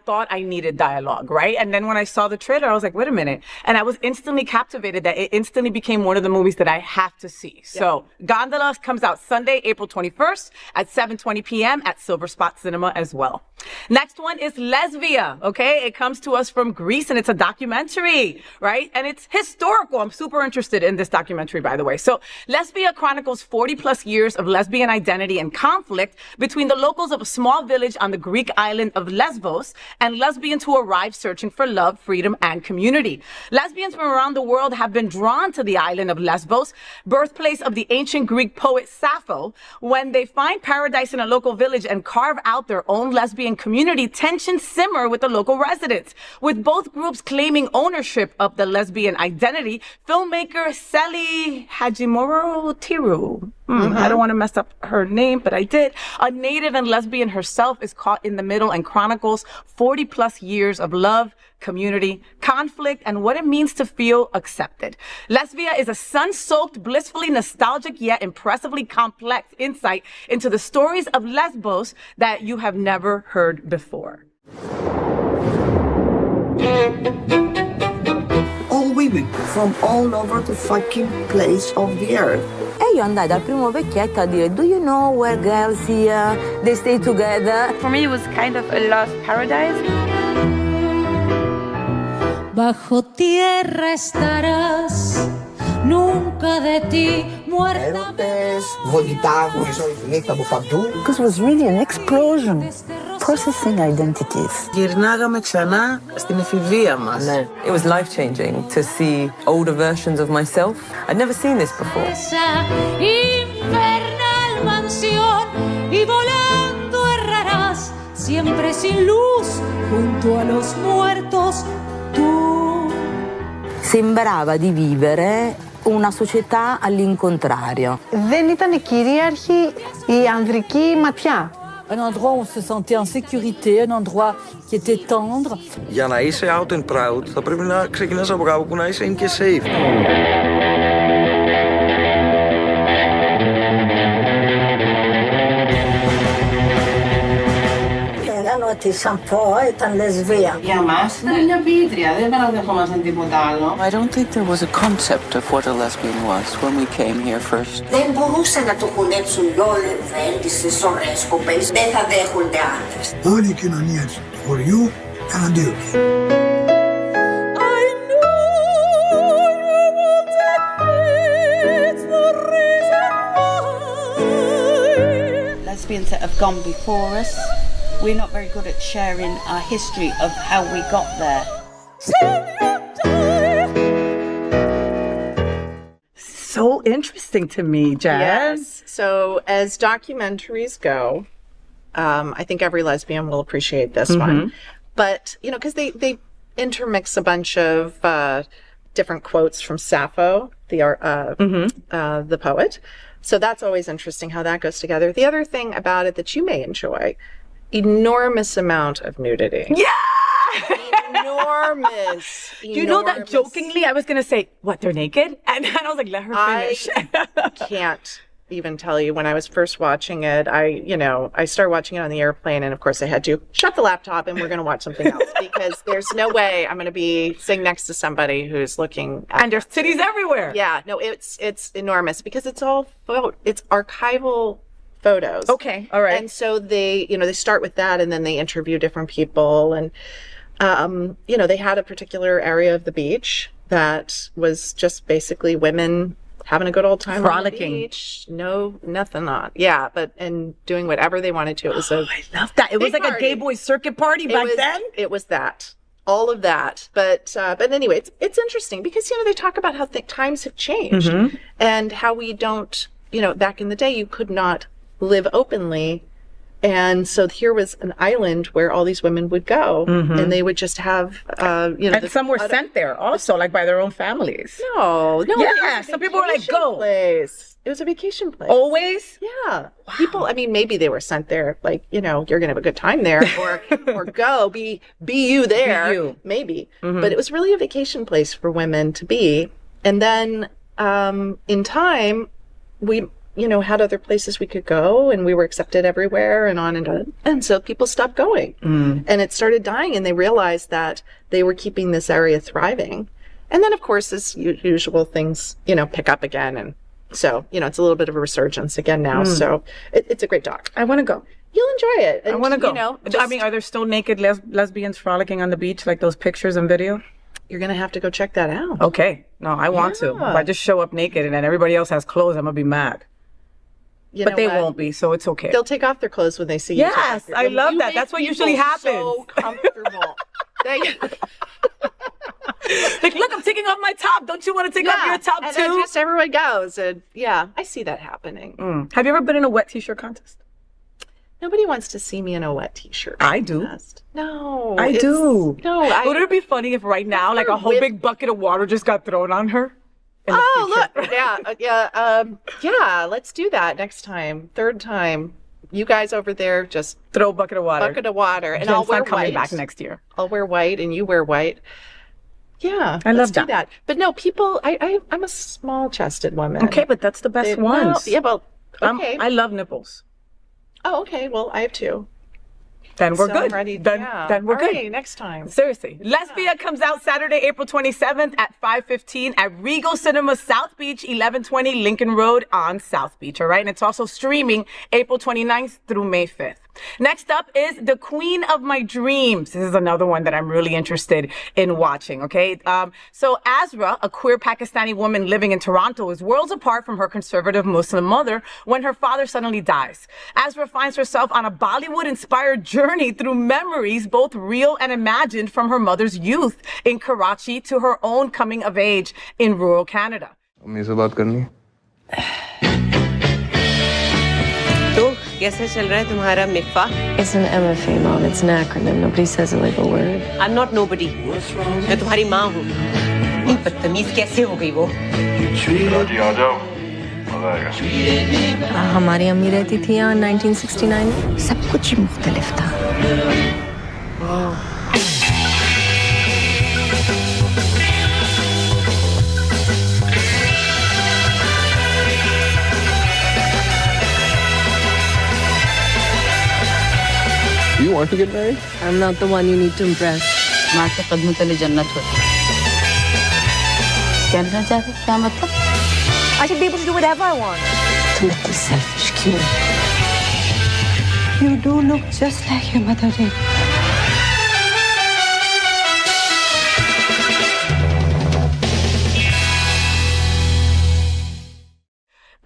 thought I needed dialogue, right? And then when I saw the trailer, I was like, wait a minute. And I was instantly captivated that it instantly became one of the movies that I have to see. Yeah. So Gondola comes out Sunday, April 21st at 7:20 p.m. at Silver Spot Cinema as well. Next one is Lesbia, okay? It comes to us from Greece and it's a documentary, right? And it's historical. I'm super interested in this documentary, by the way. So Lesbia chronicles 40 plus years of lesbian identity and conflict between the locals of a small village on the Greek island of Lesbos and lesbians who arrive searching for love, freedom, and community. Lesbians from around the world have been drawn to the island of Lesbos, birthplace of the ancient Greek poet Sappho. When they find paradise in a local village and carve out their own lesbian community, tensions simmer with the local residents. With both groups claiming ownership of the lesbian identity, filmmaker Sally Hajimoro Tiru, I don't want to mess up her name, but I did. A native and lesbian herself is caught in the middle and chronicles 40 plus years of love, community, conflict, and what it means to feel accepted. Lesbia is a sun-soaked, blissfully nostalgic yet impressively complex insight into the stories of Lesbos that you have never heard before. All women from all over the fucking place of the earth. E io andai dal primo vecchietto a dire, do you know where girls here, they stay together? For me it was kind of a lost paradise. Bajo tierra estarás, nunca de ti muerta. Because it was really an explosion. processing identities. Γυρνάγαμε ξανά στην εφηβεία μας. No, it was life-changing to see older versions of myself. I'd never seen this before. Esa infernal mansión y volando errarás siempre sin luz junto a los muertos tú. Sembrava di vivere una società all'incontrario. Δεν ήταν κυρίαρχη η ανδρική ματιά. Un endroit où on se sentait en sécurité, un endroit qui était tendre. Για να είσαι out and proud, θα πρέπει να ξεκινάς από κάπου που να είσαι in και safe. Ότι σαν πω ήταν λεσβία. Για μας ήταν μια ποιήτρια, δεν παραδεχόμασταν τίποτα άλλο. I don't think there was a concept of what a lesbian was when we came here first. Δεν μπορούσαν να το χωνέψουν όλες βέλτιστες, ωραίες κοπέλες. Δεν θα δέχονται άντρες. Όλη η κοινωνία της χωριού εναντίον τους. Lesbians that have gone before us, we're not very good at sharing our history of how we got there. So interesting to me, Jen. Yes. So as documentaries go, I think every lesbian will appreciate this one. But, you know, because they intermix a bunch of different quotes from Sappho, the poet. So that's always interesting how that goes together. The other thing about it that you may enjoy, enormous amount of nudity. Yeah! Enormous. You know that jokingly I was going to say, what, they're naked? And then I was like, let her finish. I can't even tell you. When I was first watching it, I started watching it on the airplane, and of course I had to shut the laptop and we're going to watch something else because there's no way I'm going to be sitting next to somebody who's looking at and there's titties everywhere. Yeah, no, it's enormous because it's all it's archival photos. Okay, all right. And so they start with that and then they interview different people and they had a particular area of the beach that was just basically women having a good old time frolicking on the beach. No, nothing on. Yeah, and doing whatever they wanted to. It was I love that. It was like party. A gay boy circuit party back then. It was that. All of that. But anyway, it's interesting because they talk about how times have changed and how we don't, back in the day you could not live openly. And so here was an island where all these women would go and they would just have, and some were sent there also, like by their own families. No. Yeah, some people were like, go. It was a vacation place. Always? Yeah. Wow. People, maybe they were sent there, like, you're going to have a good time there or go, be you there. Be you. Maybe. But it was really a vacation place for women to be. And then in time, we had other places we could go and we were accepted everywhere and on and on. And so people stopped going and it started dying and they realized that they were keeping this area thriving. And then of course, as usual things, pick up again. And so, it's a little bit of a resurgence again now. So it's a great doc. I want to go. You'll enjoy it. And, I want to go. Are there still naked lesbians frolicking on the beach, like those pictures and video? You're going to have to go check that out. Okay. No, I want to. If I just show up naked and then everybody else has clothes, I'm going to be mad. But they won't be, so it's okay. They'll take off their clothes when they see you. Yes, I love that. That's what usually happens. So comfortable. Like, look, I'm taking off my top. Don't you want to take off your top and too? And just everyone goes. And I see that happening. Have you ever been in a wet t-shirt contest? Nobody wants to see me in a wet t-shirt. I do. No. I do. No. Would it be funny if right now, like a whole big bucket of water just got thrown on her? Oh, look. Yeah, let's do that next time. Third time. You guys over there just throw a bucket of water. And I'll wear coming white. Back next year. I'll wear white and you wear white. Yeah, I love do that. But no, people, I'm a small-chested woman. Okay, but that's the best ones. Okay. I love nipples. Oh, okay. Well, I have two. Then we're good. Then we're good. Right, next time. Seriously. Lesbia comes out Saturday, April 27th at 5:15 at Regal Cinema South Beach, 1120 Lincoln Road on South Beach, all right? And it's also streaming April 29th through May 5th. Next up is The Queen of My Dreams. This is another one that I'm really interested in watching, okay? So Azra, a queer Pakistani woman living in Toronto, is worlds apart from her conservative Muslim mother when her father suddenly dies. Azra finds herself on a Bollywood-inspired journey through memories, both real and imagined, from her mother's youth in Karachi to her own coming of age in rural Canada. तो कैसे चल रहा है तुम्हारा मिफ़ा? It's an MFA, Mom. It's an acronym. Nobody says it like a word. I'm not nobody. मैं तुम्हारी माँ हूँ. इतनी बदतमीज कैसे हो गई वो? जी आ जाओ. हमारी अम्मी रहती थी यहाँ 1969 में. सब कुछ ही मुख्तलिफ था. Do you want to get married? I'm not the one you need to impress. माँ के कदमों तले जन्नत होती है. कहना चाहते क्या मतलब? I should be able to do whatever I want. तुम इतनी selfish क्यों? You do look just like your mother did.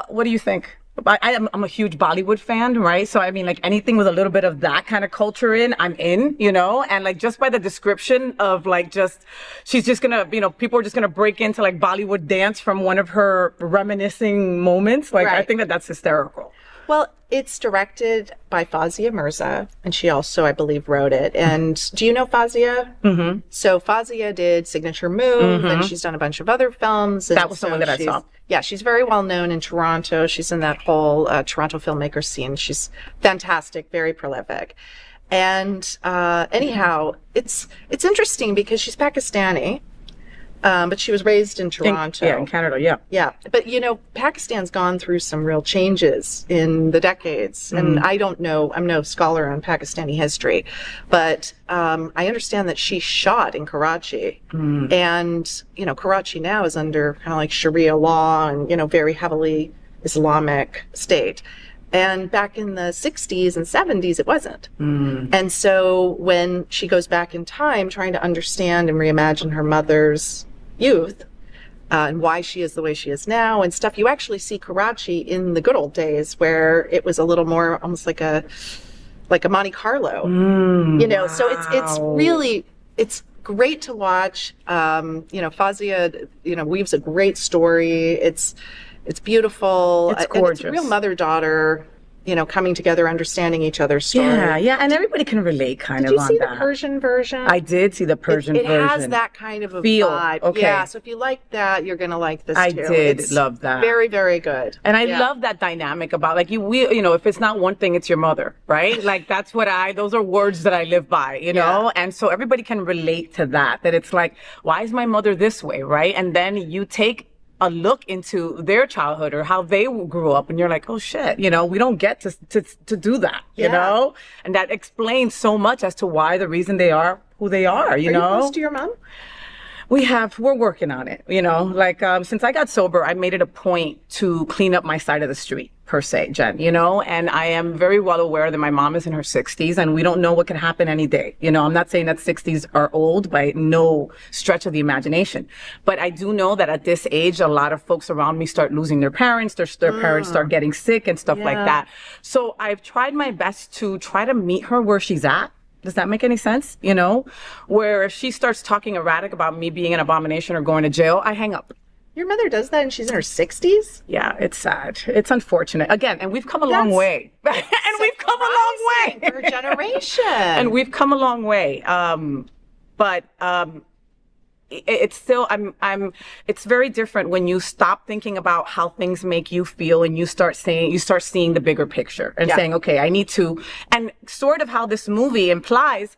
What do you think? I'm a huge Bollywood fan, right? So I mean, like anything with a little bit of that kind of culture in, I'm in, you know? And like just by the description of like just, she's just gonna, you know, people are just gonna break into like Bollywood dance from one of her reminiscing moments. Like, I think that that's hysterical. Well, it's directed by Fazia Mirza, and she also, I believe, wrote it. And do you know Fazia? Mm-hmm. So Fazia did Signature Move, and she's done a bunch of other films. And that was someone that I saw. Yeah, she's very well known in Toronto. She's in that whole Toronto filmmaker scene. She's fantastic, very prolific. And anyhow, it's interesting because she's Pakistani. But she was raised in Toronto. In Canada, yeah. Yeah. But, you know, Pakistan's gone through some real changes in the decades. And I don't know, I'm no scholar on Pakistani history, but I understand that she shot in Karachi. And, you know, Karachi now is under kind of like Sharia law and, you know, very heavily Islamic state. And back in the 60s and 70s, it wasn't. And so when she goes back in time, trying to understand and reimagine her mother's youth and why she is the way she is now and stuff, you actually see Karachi in the good old days where it was a little more almost like a Monte Carlo, you know. So it's really, it's great to watch. You know, Fazia, you know, weaves a great story. It's beautiful. It's gorgeous. And it's a real mother-daughter, you know, coming together, understanding each other's story. Yeah, and everybody can relate kind of on that. Did you see the Persian version? I did see the Persian version. It has that kind of a feel. Vibe. Okay. Yeah, so if you like that, you're going to like this too. I did love that. Very, very good. And I love that dynamic about like you know, if it's not one thing, it's your mother, right? Like that's what those are words that I live by, you know? And so everybody can relate to that it's like, why is my mother this way, right? And then you take a look into their childhood or how they grew up and you're like, oh shit, you know, we don't get to do that, you know? And that explains so much as to why the reason they are who they are, you know? Are you close to your mom? We're working on it, you know, like, since I got sober, I made it a point to clean up my side of the street, per se, Jen, you know, and I am very well aware that my mom is in her 60s and we don't know what can happen any day. You know, I'm not saying that 60s are old by no stretch of the imagination, but I do know that at this age, a lot of folks around me start losing their parents, their parents start getting sick and stuff like that. So I've tried my best to try to meet her where she's at. Does that make any sense? You know, where if she starts talking erratic about me being an abomination or going to jail, I hang up. Your mother does that and she's in her 60s? Yeah, it's sad. It's unfortunate. Again, and we've come a long way. And we've come a long way. For a generation. And we've come a long way. But it's still, it's very different when you stop thinking about how things make you feel and you start seeing the bigger picture and saying, okay, I need to, and sort of how this movie implies,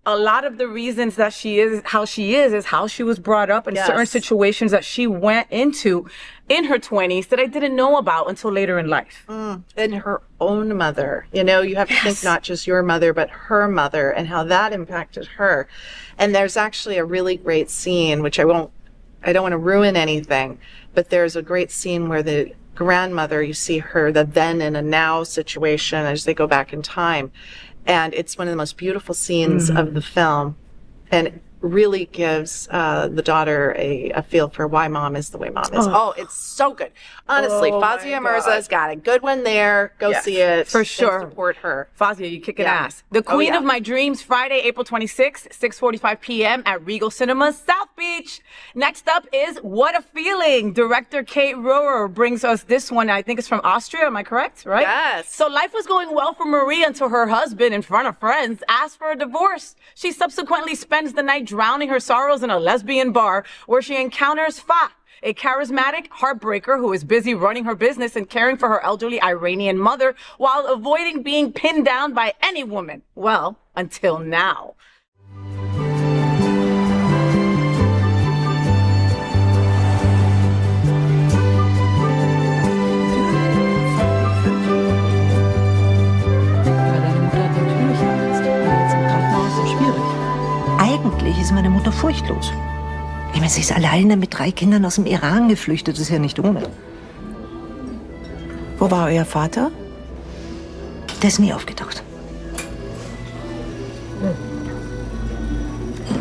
a lot of the reasons that she is how she is how she was brought up in certain situations that she went into in her 20s that I didn't know about until later in life. And her own mother, you know, you have to think not just your mother, but her mother and how that impacted her. And there's actually a really great scene, which I don't want to ruin anything, but there's a great scene where grandmother. You see her, the then and a now situation as they go back in time. And it's one of the most beautiful scenes of the film. And it really gives the daughter a feel for why mom is the way mom is. Oh, it's so good. Honestly, Fazia Mirza's got a good one there. Go see it. For sure. Support her. Fazia, you kicking ass. The Queen of My Dreams, Friday, April 26th, 6:45 p.m. at Regal Cinemas, South Beach. Next up is What a Feeling. Director Kate Rohrer brings us this one. I think it's from Austria. Am I correct? Right? Yes. So life was going well for Marie until her husband, in front of friends, asked for a divorce. She subsequently spends the night drowning her sorrows in a lesbian bar where she encounters Fa, a charismatic heartbreaker who is busy running her business and caring for her elderly Iranian mother while avoiding being pinned down by any woman. Well, until now. Eigentlich ist meine Mutter furchtlos. Ich meine, sie ist alleine mit 3 Kindern aus dem Iran geflüchtet. Das ist ja nicht ohne. Wo war euer Vater? Der ist nie aufgetaucht.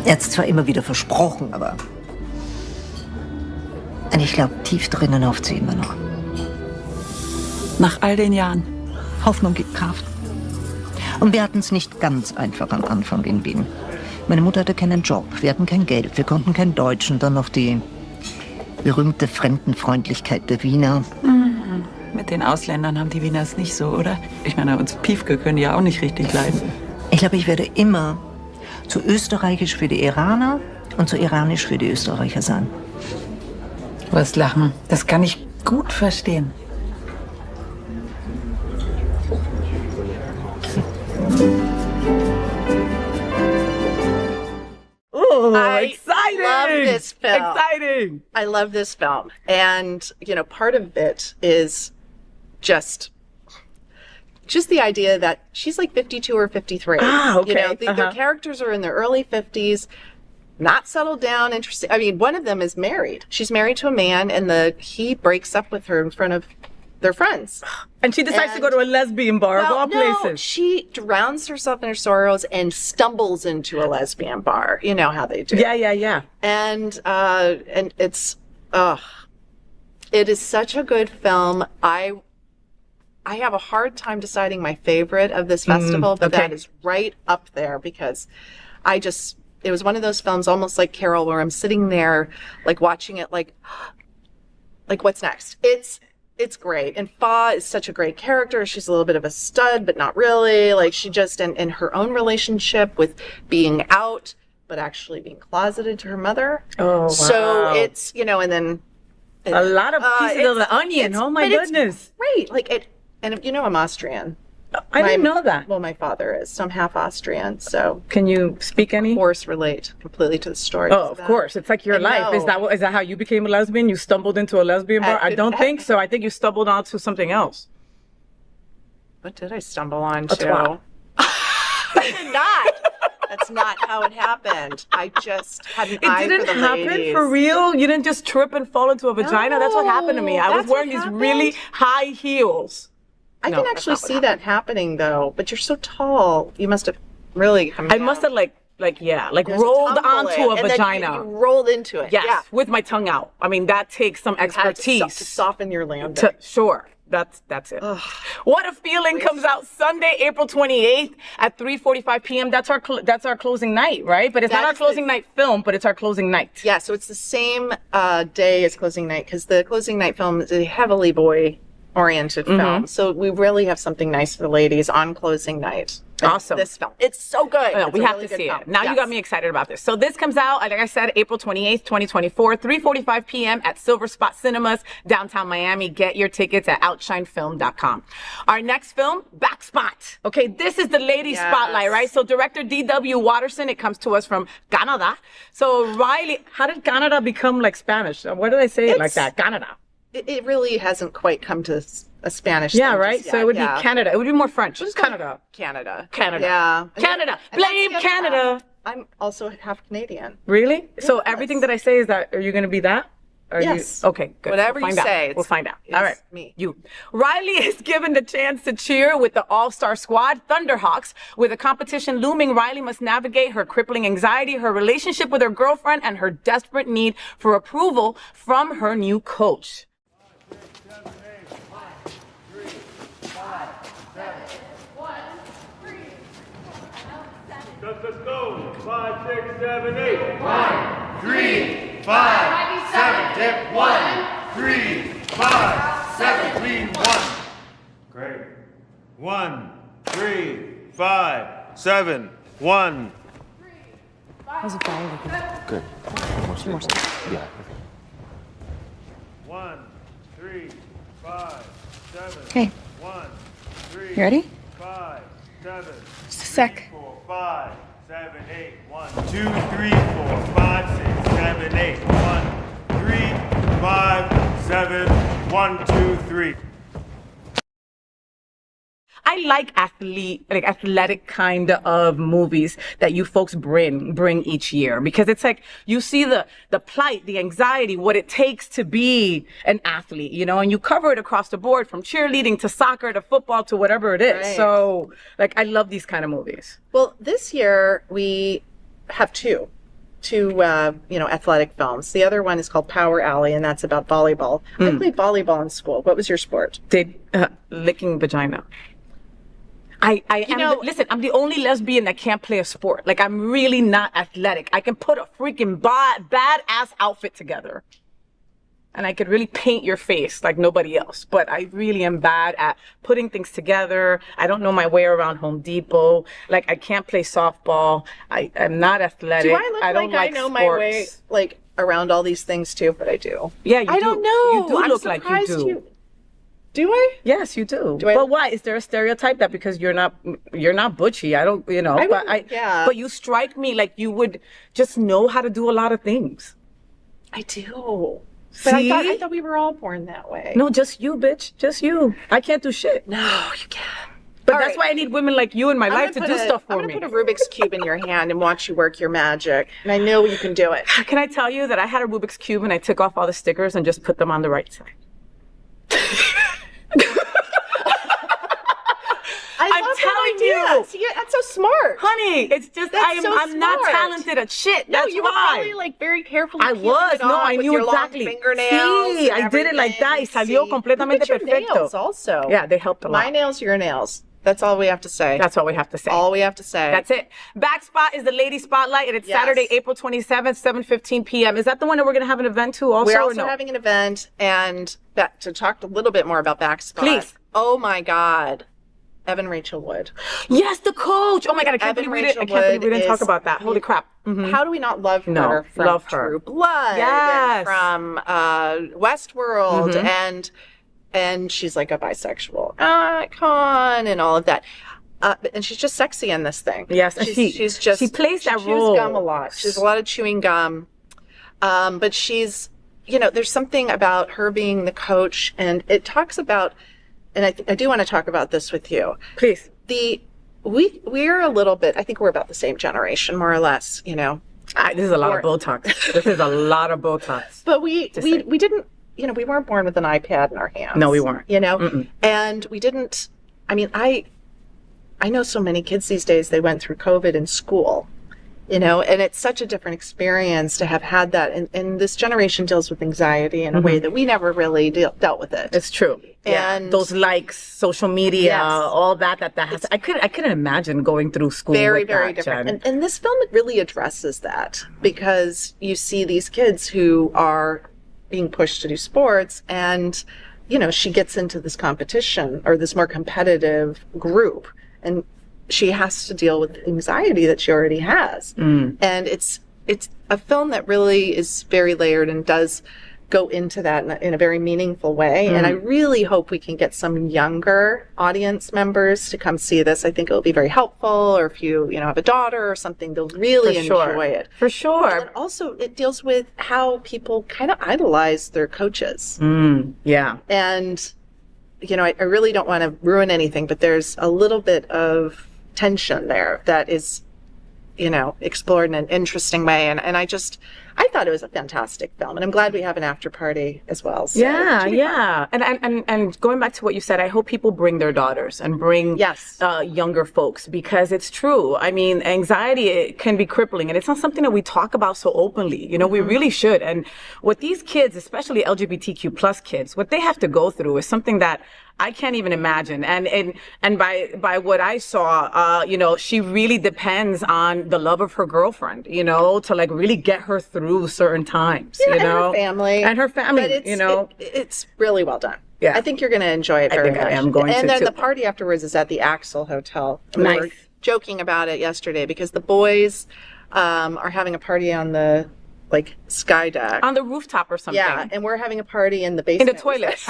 Er hat es zwar immer wieder versprochen, aber ich glaube, tief drinnen hofft sie immer noch. Nach all den Jahren. Hoffnung gibt Kraft. Und wir hatten es nicht ganz einfach am Anfang in Wien. Meine Mutter hatte keinen Job, wir hatten kein Geld, wir konnten kein Deutsch und dann noch die berühmte Fremdenfreundlichkeit der Wiener. Mhm. Mit den Ausländern haben die Wiener es nicht so, oder? Ich meine, uns Piefke können die ja auch nicht richtig leiden. Ich glaube, ich werde immer zu österreichisch für die Iraner und zu iranisch für die Österreicher sein. Du wirst lachen, das kann ich gut verstehen. Exciting! Love this film. Exciting! I love this film. And, you know, part of it is just the idea that she's like 52 or 53. Ah, okay. You know, their characters are in their early 50s, not settled down, interesting. I mean, one of them is married. She's married to a man, and he breaks up with her in front of their friends. And she decides to go to a lesbian bar of all places. She drowns herself in her sorrows and stumbles into a lesbian bar. You know how they do. Yeah. And it's it is such a good film. I have a hard time deciding my favorite of this festival, but that is right up there because it was one of those films almost like Carol where I'm sitting there like watching it like what's next? It's great. And Fa is such a great character. She's a little bit of a stud, but not really. Like she just, and her own relationship with being out, but actually being closeted to her mother. Oh, wow. So it's, you know, and then. A lot of pieces of the onion. Oh my goodness. Great. Like and you know, I'm Austrian. I didn't know that. Well, my father is, so I'm half Austrian, so. Can you speak any? Of course, relate completely to the story. Oh, of course. It's like your life. Is that how you became a lesbian? You stumbled into a lesbian bar? I don't think so. I think you stumbled onto something else. What did I stumble onto? A twat. I did not. That's not how it happened. I just had an eye for the ladies. It didn't happen for real? You didn't just trip and fall into a vagina? That's what happened to me. I was wearing these really high heels. I can actually see that happening though, but you're so tall. You must have really come down. I must have like rolled onto a vagina. You rolled into it. Yes, with my tongue out. I mean, that takes some expertise. To soften your landing. Sure. That's it. Ugh. What a Feeling comes out Sunday, April 28th at 3:45 p.m. That's our closing night, right? But it's not our closing night film, but it's our closing night. Yeah, so it's the same day as closing night because the closing night film is a heavily boy-oriented film. So we really have something nice for the ladies on closing night. Awesome. This film. It's so good. Oh, we have to see it. Now you got me excited about this. So this comes out, like I said, April 28th, 2024, 3:45 p.m. at Silver Spot Cinemas, downtown Miami. Get your tickets at OUTshineFilm.com. Our next film, Backspot. Okay, this is the lady spotlight, right? So director D.W. Watterson, it comes to us from Canada. So Riley, how did Canada become like Spanish? Why did I say it like that? Canada. It really hasn't quite come to a Spanish thing. Yeah, right? Yet. So it would be Canada. It would be more French. Canada. Yeah. Canada. Blame Canada. I'm also half Canadian. Really? So everything that I say is that, are you going to be that? Yes. Okay, good. Whatever We'll you find out. say, We'll find out. it's All right. me. You. Riley is given the chance to cheer with the all-star squad, Thunderhawks. With a competition looming, Riley must navigate her crippling anxiety, her relationship with her girlfriend, and her desperate need for approval from her new coach. Let's go. 5, 6, 7, 8. 1, 3, 5, 7. Dip. 1, 3, 5, 7. Clean. 1. Great. 1, 3, 5, 7. 1. How's it going? Good. Two more seconds. Yeah. 1, 3, 5, 7. Okay. 1, 3. You ready? 5, 7. Just a sec. 5, 7, 8. 1, 2, 3, 4, 5, 6, 7, 8. 1, 3, 5, 7. 1, 2, 3. I like athletic kind of movies that you folks bring each year, because it's like you see the plight, the anxiety, what it takes to be an athlete, you know, and you cover it across the board from cheerleading to soccer to football to whatever it is. Right. So, like, I love these kind of movies. Well, this year we have two athletic films. The other one is called Power Alley, and that's about volleyball. I played volleyball in school. What was your sport? Licking vagina. Listen, I'm the only lesbian that can't play a sport. Like, I'm really not athletic. I can put a freaking badass outfit together. And I could really paint your face like nobody else. But I really am bad at putting things together. I don't know my way around Home Depot. Like, I can't play softball. I'm not athletic. Do I look don't like I know my way, like, around all these things too? But I do. Yeah, you do. I don't know. You do I'm look like you surprised do. Do I? Yes, you do. But why? Is there a stereotype that because you're not butchy? I don't, you know. But you strike me like you would just know how to do a lot of things. I do. But I thought we were all born that way. No, just you, bitch. Just you. I can't do shit. No, you can't. But that's why I need women like you in my life to do stuff for me. I'm gonna put a Rubik's Cube in your hand and watch you work your magic. And I know you can do it. Can I tell you that I had a Rubik's Cube and I took off all the stickers and just put them on the right side? I'm telling you. See, that's so smart. Honey, it's just I'm not talented at shit. That's you why. were probably like very careful. I was. No, I knew exactly. Sí, I did it like that. Y salió completamente perfecto. Nails also. Yeah, they helped a lot. My nails, your nails. That's all we have to say. That's all we have to say. All we have to say. That's it. Backspot is the Lady Spotlight, and it's Saturday, April 27th, 7:15 p.m. Is that the one that we're going to have an event too also? We're also having an event, and to talk a little bit more about Backspot. Please. Oh my God. Evan Rachel Wood. Yes, the coach. Oh my God, I can't believe we didn't talk about that. Holy crap. Mm-hmm. How do we not love her from True Blood? Yes. And from Westworld, and she's like a bisexual icon and all of that. And she's just sexy in this thing. Yes, she plays that She role. chews gum a lot. She does a lot of chewing gum. But she's, there's something about her being the coach, and it talks about, and I do want to talk about this with you. Please. We're a little bit, I think we're about the same generation, more or less, This is a lot of Botox. This is a lot of Botox. But we didn't, we weren't born with an iPad in our hands. No, we weren't. And we didn't, I know so many kids these days, they went through COVID in school, and it's such a different experience to have had that. And this generation deals with anxiety in a way that we never really dealt with it. It's true. And those likes, social media, all that has. I couldn't imagine going through school. Very, with very that, different. And this film really addresses that, because you see these kids who are being pushed to do sports, and she gets into this competition or this more competitive group, and she has to deal with the anxiety that she already has. And it's a film that really is very layered and does go into that in a very meaningful way. And I really hope we can get some younger audience members to come see this. I think it'll be very helpful, or if you have a daughter or something, they'll really enjoy it. For sure. And also it deals with how people kind of idolize their coaches. Yeah. And I really don't want to ruin anything, but there's a little bit of tension there that is explored in an interesting way. And I thought it was a fantastic film, and I'm glad we have an after party as well. So yeah. And going back to what you said, I hope people bring their daughters and bring younger folks, because it's true. I mean, anxiety, it can be crippling, and it's not something that we talk about so openly. We really should. And what these kids, especially LGBTQ plus kids, what they have to go through is something that I can't even imagine. And by what I saw, she really depends on the love of her girlfriend, to like really get her through certain times, and her family. But it's really well done. Yeah. I think you're going to enjoy it very much. I am going to. And then too. the party afterwards is at the Axel Hotel. Nice. We were joking about it yesterday because the boys are having a party on the sky deck. On the rooftop or something. Yeah, and we're having a party in the basement. In the toilet.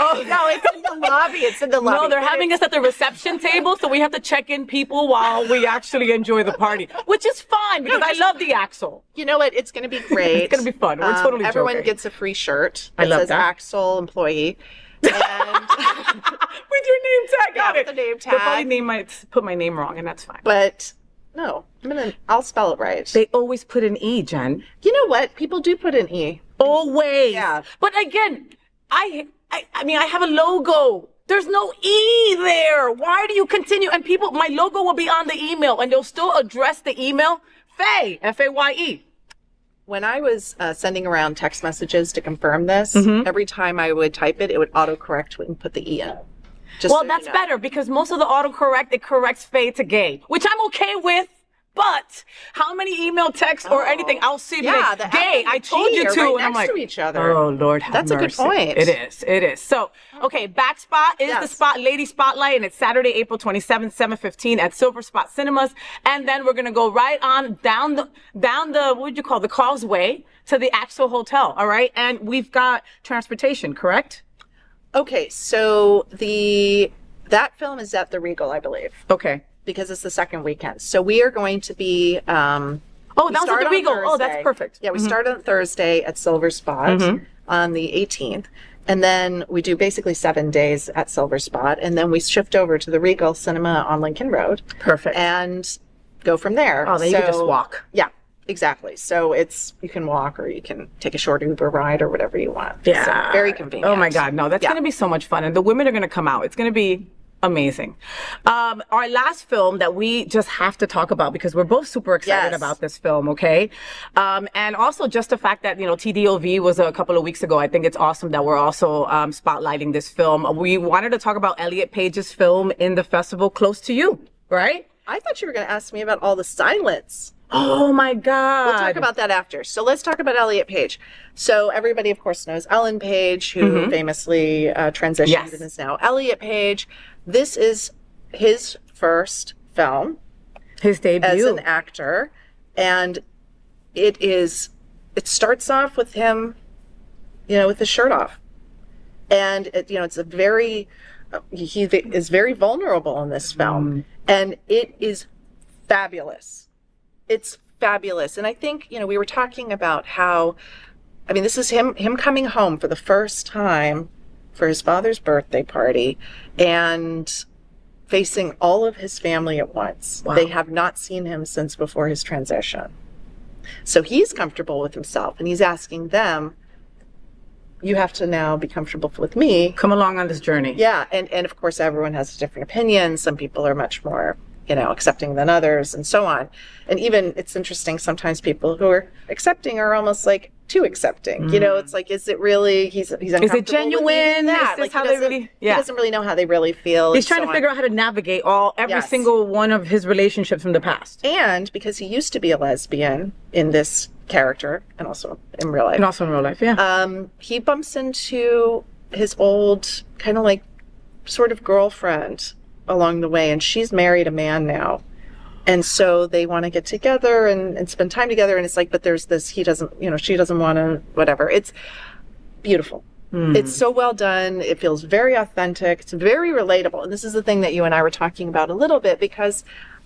Oh, no, it's in the lobby. It's in the lobby. No, they're having us at the reception table, so we have to check in people while we actually enjoy the party, which is fine because I love the Axel. You know what? It's going to be great. It's going to be fun. We're totally Everyone joking. gets a free shirt I love says that. Axel employee. And with your name tag on it. With the name tag. They'll probably put my name wrong, and that's fine. But no, I'll spell it right. They always put an E, Jen. You know what? People do put an E. Always. Yeah. But again, I mean, I have a logo. There's no E there. Why do you continue? And my logo will be on the email, and they'll still address the email Faye, F-A-Y-E. When I was sending around text messages to confirm this, every time I would type it, it would autocorrect and put the E in. That's better, because most of the autocorrect, it corrects Faye to gay, which I'm okay with. But how many email texts or anything I'll see gay? I told you to, right and I'm next like, to each other. Oh Lord, have That's mercy. a good point. It is. So, okay, Back Spot is the Lady Spotlight, and it's Saturday, April 27th, 7:15 at Silver Spot Cinemas, and then we're gonna go right on down the what would you call the Causeway to the Axel Hotel. All right, and we've got transportation, correct? Okay, so that film is at the Regal, I believe. Okay. Because it's the second weekend. So we are going to be that was at the Regal. Oh, that's perfect. Yeah, we start on Thursday at Silver Spot on the 18th. And then we do basically 7 days at Silver Spot. And then we shift over to the Regal Cinema on Lincoln Road. Perfect. And go from there. Oh, then you can just walk. Yeah, exactly. So you can walk, or you can take a short Uber ride, or whatever you want. Yeah. So very convenient. Oh my God, no, that's going to be so much fun. And the women are going to come out. It's going to be amazing. Our last film that we just have to talk about, because we're both super excited about this film, okay? And also just the fact that, TDOV was a couple of weeks ago. I think it's awesome that we're also spotlighting this film. We wanted to talk about Elliot Page's film in the festival close to you, right? I thought you were going to ask me about all the silence. Oh my God. We'll talk about that after. So let's talk about Elliot Page. So everybody, of course, knows Ellen Page, who famously transitioned and is now Elliot Page. This is his first film. His debut. As an actor. And it starts off with him, with his shirt off. And, it's he is very vulnerable in this film. And it is fabulous. It's fabulous. And I think, we were talking about how, this is him coming home for the first time for his father's birthday party and facing all of his family at once. Wow. They have not seen him since before his transition. So he's comfortable with himself, and he's asking them, you have to now be comfortable with me. Come along on this journey. Yeah. And of course, everyone has different opinions. Some people are much more accepting than others, and so on. And even it's interesting, sometimes people who are accepting are almost like too accepting. It's like, is it really, he's uncomfortable? Is it genuine? Is this how they really, he doesn't really know how they really feel. He's trying to figure out how to navigate every single one of his relationships from the past. And because he used to be a lesbian in this character, and also in real life. And also in real life, yeah. He bumps into his old kind of like sort of girlfriend along the way, and she's married a man now, and so they want to get together and spend time together, and it's like, but there's this, he doesn't, she doesn't want to, whatever. It's beautiful. It's so well done. It feels very authentic. It's very relatable. And this is the thing that you and I were talking about a little bit, because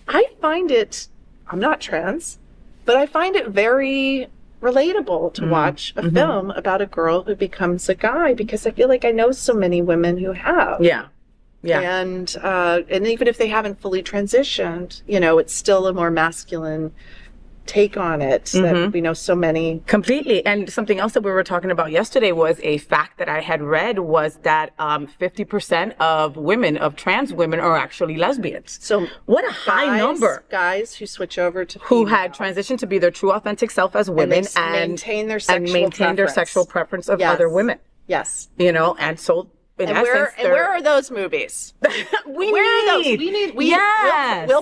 I find it, I'm not trans, but I find it very relatable to watch a film about a girl who becomes a guy, because I feel like I know so many women who have. Yeah. Yeah. And even if they haven't fully transitioned, you know, it's still a more masculine take on it that we know so many. Completely. And something else that we were talking about yesterday was a fact that I had read was that 50% of women, of trans women, are actually lesbians. So what a high number. Guys who switch over to who had transitioned to be their true authentic self as women and maintain their sexual preference of other women. Yes. You know, and so in essence, where are those movies? We'll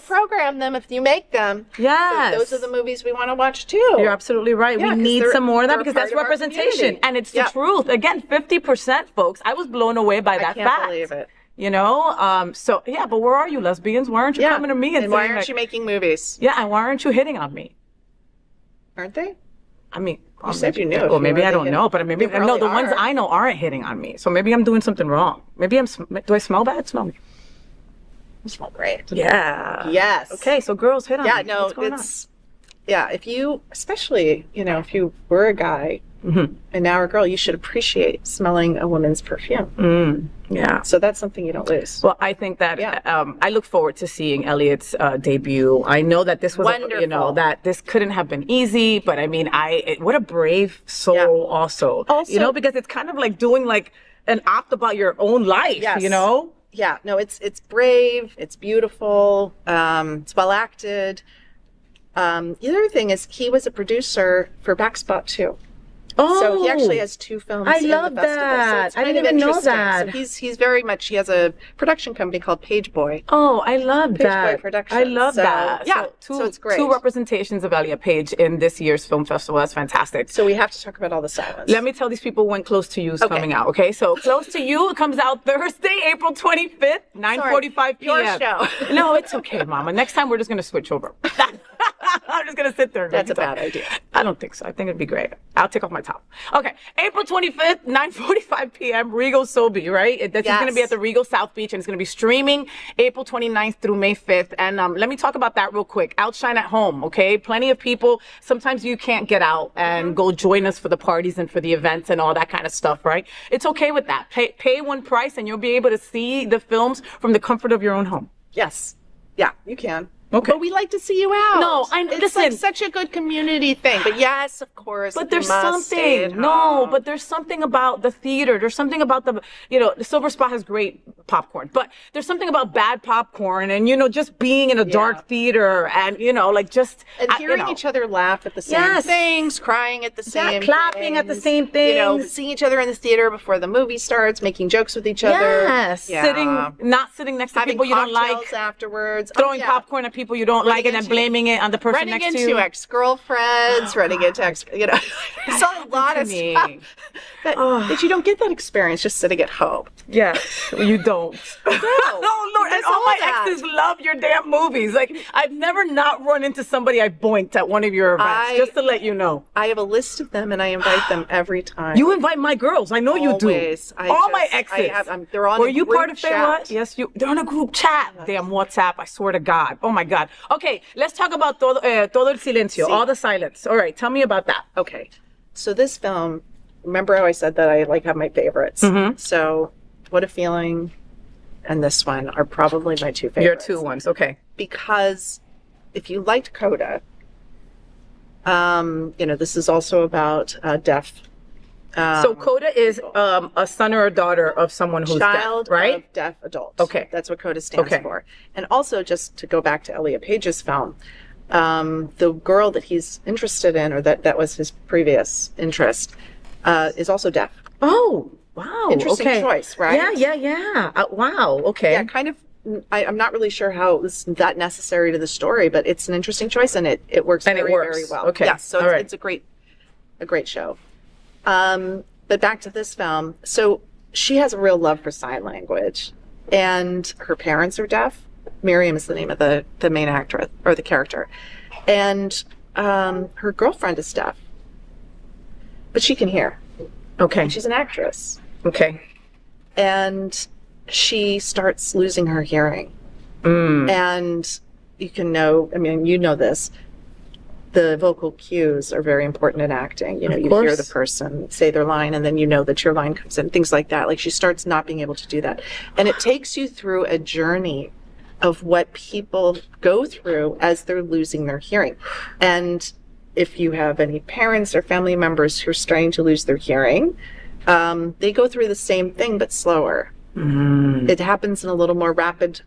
program them if you make them. Yes. Those are the movies we want to watch too. You're absolutely right. Yeah, we need some more of that because part that's of our representation. community. And it's the truth. Again, 50%, folks. I was blown away by that I can't fact. believe it. You know, so yeah, but where are you, lesbians? Why aren't you coming to me and why saying, aren't you making movies? Yeah, and why aren't you hitting on me? Aren't they? I mean, you said you knew. Well, maybe I don't know, but maybe no. The ones I know aren't hitting on me, so maybe I'm doing something wrong. Maybe do I smell bad? Smell me. You smell great. Yeah. Yes. Okay, so girls hit on me. Yeah, no, it's if you, especially, you know, if you were a guy and now a girl, you should appreciate smelling a woman's perfume. Yeah. So that's something you don't lose. Well, I think that I look forward to seeing Elliot's debut. I know that this was, you know, that this couldn't have been easy, but I mean, what a brave soul also, you know, because it's kind of like doing like an opt about your own life, you know? Yeah, no, it's brave, it's beautiful, it's well acted. The other thing is he was a producer for Backspot too. Oh, so he actually has 2 films. I in love the festival, that. So it's I kind didn't of even know interesting. that. So he's very much. He has a production company called Page Boy. Oh, I love Page that. Boy Productions. I love So, that. Yeah, so it's great. 2 representations of Elliot Page in this year's film festival. That's fantastic. So we have to talk about all the silence. Let me tell these people when Close to You is coming out. Okay, so Close to You, it comes out Thursday, April 25th, 9:45 p.m. Your show. No, it's okay, Mama. Next time we're just gonna switch over. I'm just gonna sit there. That's a bad idea. I don't think so. I think it'd be great. I'll take off my top. Okay, April 25th, 9:45 p.m. Regal Sobe, right? This is going to be at the Regal South Beach, and it's going to be streaming April 29th through May 5th. And let me talk about that real quick. Outshine at home, okay? Plenty of people. Sometimes you can't get out and go join us for the parties and for the events and all that kind of stuff, right? It's okay with that. Pay one price, and you'll be able to see the films from the comfort of your own home. Yes. Yeah, you can. Okay. But we like to see you out. No, it's like such a good community thing. But yes, of course. But there's something. No, but there's something about the theater. There's something about the Silver Spot has great popcorn, but there's something about bad popcorn and, just being in a dark theater and, like just. And hearing each other laugh at the same things, crying at the same clapping at the same things. Seeing each other in the theater before the movie starts, making jokes with each other. Yes. Yeah. Not sitting next to people you don't like. Afterwards. Throwing popcorn at people you don't like and then blaming it on the person next to you. Running into ex-girlfriends, running into I saw a lot of stuff. But you don't get that experience just sitting at home. Yeah, you don't. No. Oh, Lord. And all my exes love your damn movies. Like, I've never not run into somebody I boinked at one of your events, just to let you know. I have a list of them, and I invite them every time. You invite my girls. I know you do. All my exes. They're on Were a you group part of chat. FayWhat? Yes, they're on a group chat. Damn WhatsApp. I swear to God. Oh, my God. Okay, let's talk about Todo el Silencio, all the silence. All right, tell me about that. Okay, so this film, remember how I said that I have my favorites? So What a Feeling and this one are probably my 2 favorites. Your 2 ones, okay. Because if you liked Coda, this is also about deaf. So Coda is a son or a daughter of someone who's child deaf, right? Of deaf adult. Okay. That's what Coda stands for. And also, just to go back to Elliot Page's film, the girl that he's interested in, or that was his previous interest, is also deaf. Oh, wow. Interesting choice, right? Yeah. Wow, okay. Yeah, kind of. I'm not really sure how it was that necessary to the story, but it's an interesting choice, and it works very well. Okay. Yeah, so it's a great show. But back to this film. So she has a real love for sign language, and her parents are deaf. Miriam is the name of the main actress or the character, and her girlfriend is deaf, but she can hear. Okay. And she's an actress. Okay. And she starts losing her hearing. And you know this. the vocal cues are very important in acting. You know, you hear the person say their line and then you know that your line comes in, things like that. Like she starts not being able to do that. And it takes you through a journey of what people go through as they're losing their hearing. And if you have any parents or family members who are starting to lose their hearing, they go through the same thing but slower. It happens in a little more rapid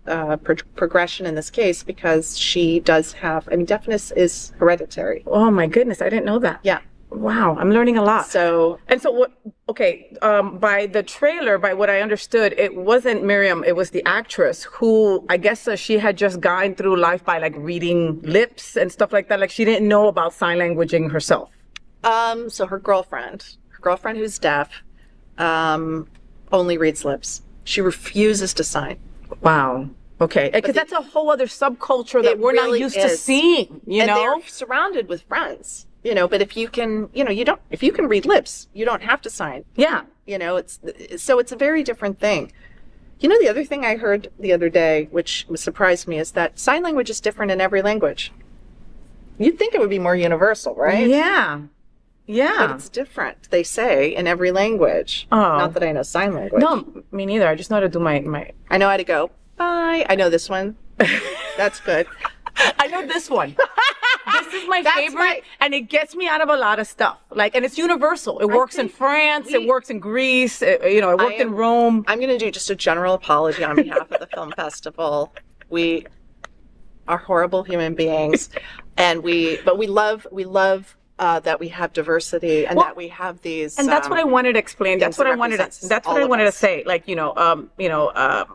progression in this case because she does have, I mean, deafness is hereditary. Oh my goodness, I didn't know that. Yeah. Wow, I'm learning a lot. So what, okay, by the trailer, by what I understood, it wasn't Miriam, it was the actress who, I guess she had just gone through life by like reading lips and stuff like that. Like she didn't know about sign languaging herself. So her girlfriend who's deaf, only reads lips. She refuses to sign. Wow. Okay. Because that's a whole other subculture that we're not used to seeing, you know? And they're surrounded with friends, you know, but if you can, you know, if you can read lips, you don't have to sign. Yeah. You know, it's a very different thing. You know, the other thing I heard the other day, which surprised me, is that sign language is different in every language. You'd think it would be more universal, right? Yeah. Yeah. But it's different, they say, in every language. Oh. Not that I know sign language. No, me neither. I just know how to do my... I know how to go, bye. I know this one. That's good. I know this one. This is my favorite, and it gets me out of a lot of stuff. Like, and it's universul. It works in France. It works in Greece. It worked in Rome. I'm going to do just a general apology on behalf of the film festival. We are horrible human beings, and we love that we have diversity and that we have these. And that's what I wanted to explain. That's what I wanted to say. Like,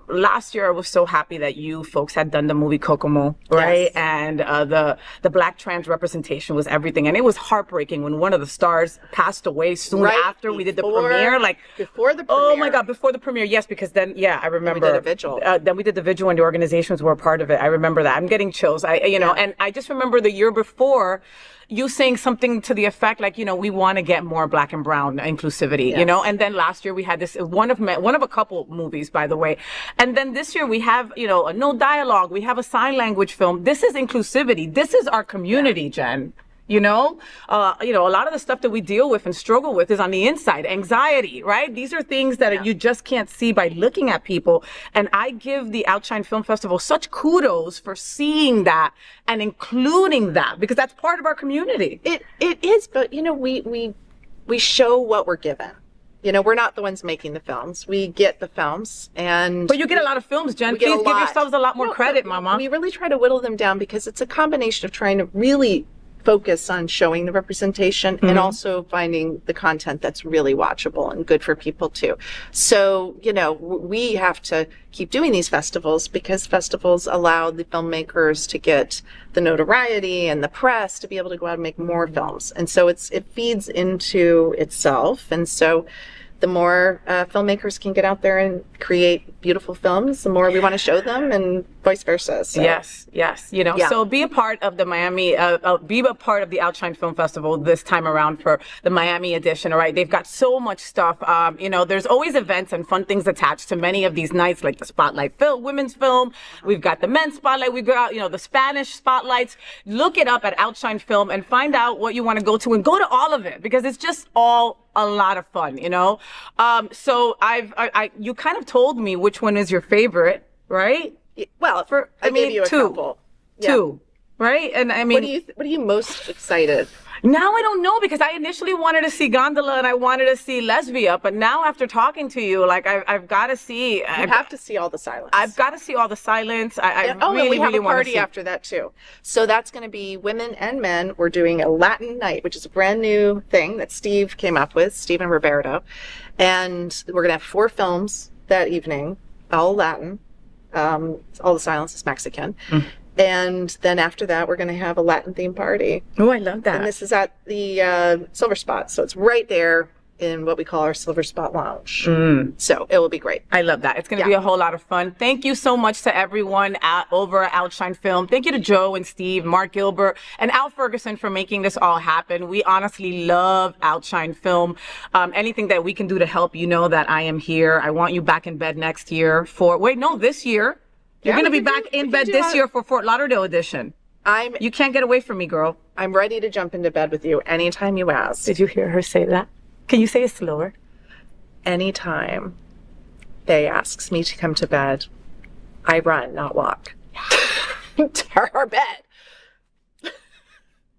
last year I was so happy that you folks had done the movie Kokomo, right? Yes. And the Black trans representation was everything. And it was heartbreaking when one of the stars passed away soon after we did the premiere. Like before the premiere. Oh my God, before the premiere. Yes, because then, I remember. We did a vigil. Then we did the vigil and the organizations were a part of it. I remember that. I'm getting chills. And I just remember the year before, you saying something to the effect like, we want to get more Black and brown inclusivity, and then last year we had this one of a couple movies, by the way. And then this year we have, a no dialogue. We have a sign language film. This is inclusivity. This is our community, Jen. A lot of the stuff that we deal with and struggle with is on the inside. Anxiety, right? These are things that you just can't see by looking at people. And I give the OUTshine Film Festival such kudos for seeing that and including that, because that's part of our community. It is, but we show what we're given. We're not the ones making the films. We get the films, but you get a lot of films, Jen. Please give yourselves a lot more credit, Mama. We really try to whittle them down because it's a combination of trying to really focus on showing the representation and also finding the content that's really watchable and good for people too. So, we have to keep doing these festivals because festivals allow the filmmakers to get the notoriety and the press to be able to go out and make more films. And so it feeds into itself. And so the more filmmakers can get out there and create beautiful films, the more we want to show them, and vice versa. So. Yes. So be a part of the Miami, be a part of the OUTshine Film Festival this time around for the Miami edition. All right, they've got so much stuff. There's always events and fun things attached to many of these nights, like the Spotlight Film, Women's Film. We've got the Men's Spotlight. We've got the Spanish Spotlights. Look it up at OUTshine Film and find out what you want to go to, and go to all of it because it's just all a lot of fun, So you kind of told me which one is your favorite, right? Well, I gave you a couple. Two, right? And I mean, what are you most excited? Now I don't know, because I initially wanted to see Gondola and I wanted to see Lesbia, but now after talking to you, like I've got to see. You have to see all the silence. I've got to see all the silence. We have a party after that too. So that's going to be women and men. We're doing a Latin night, which is a brand new thing that Steve came up with, Steve and Roberto, and we're going to have 4 films that evening, all Latin. All the silence is Mexican. And then after that, we're going to have a Latin themed party. Oh, I love that. And this is at the Silver Spot. So it's right there in what we call our Silver Spot Lounge. So it will be great. I love that. It's going to be a whole lot of fun. Thank you so much to everyone over at OUTshine Film. Thank you to Joe and Steve, Mark Gilbert, and Al Ferguson for making this all happen. We honestly love OUTshine Film. Anything that we can do to help, that I am here. I want you back in bed next year this year. You're going to be back in bed this year for Fort Lauderdale edition. You can't get away from me, girl. I'm ready to jump into bed with you anytime you ask. Did you hear her say that? Can you say it slower? Anytime Faye asks me to come to bed, I run, not walk. To her bed.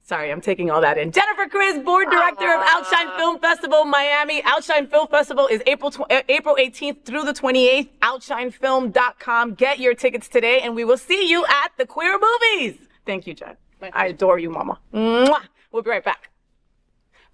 Sorry, I'm taking all that in. Jennifer Kriz, board director of OUTshine Film Festival, Miami. OUTshine Film Festival is April 18th through the 28th. OUTshineFilm.com. Get your tickets today, and we will see you at the queer movies. Thank you, Jen. I adore you, Mama. Mwah. We'll be right back.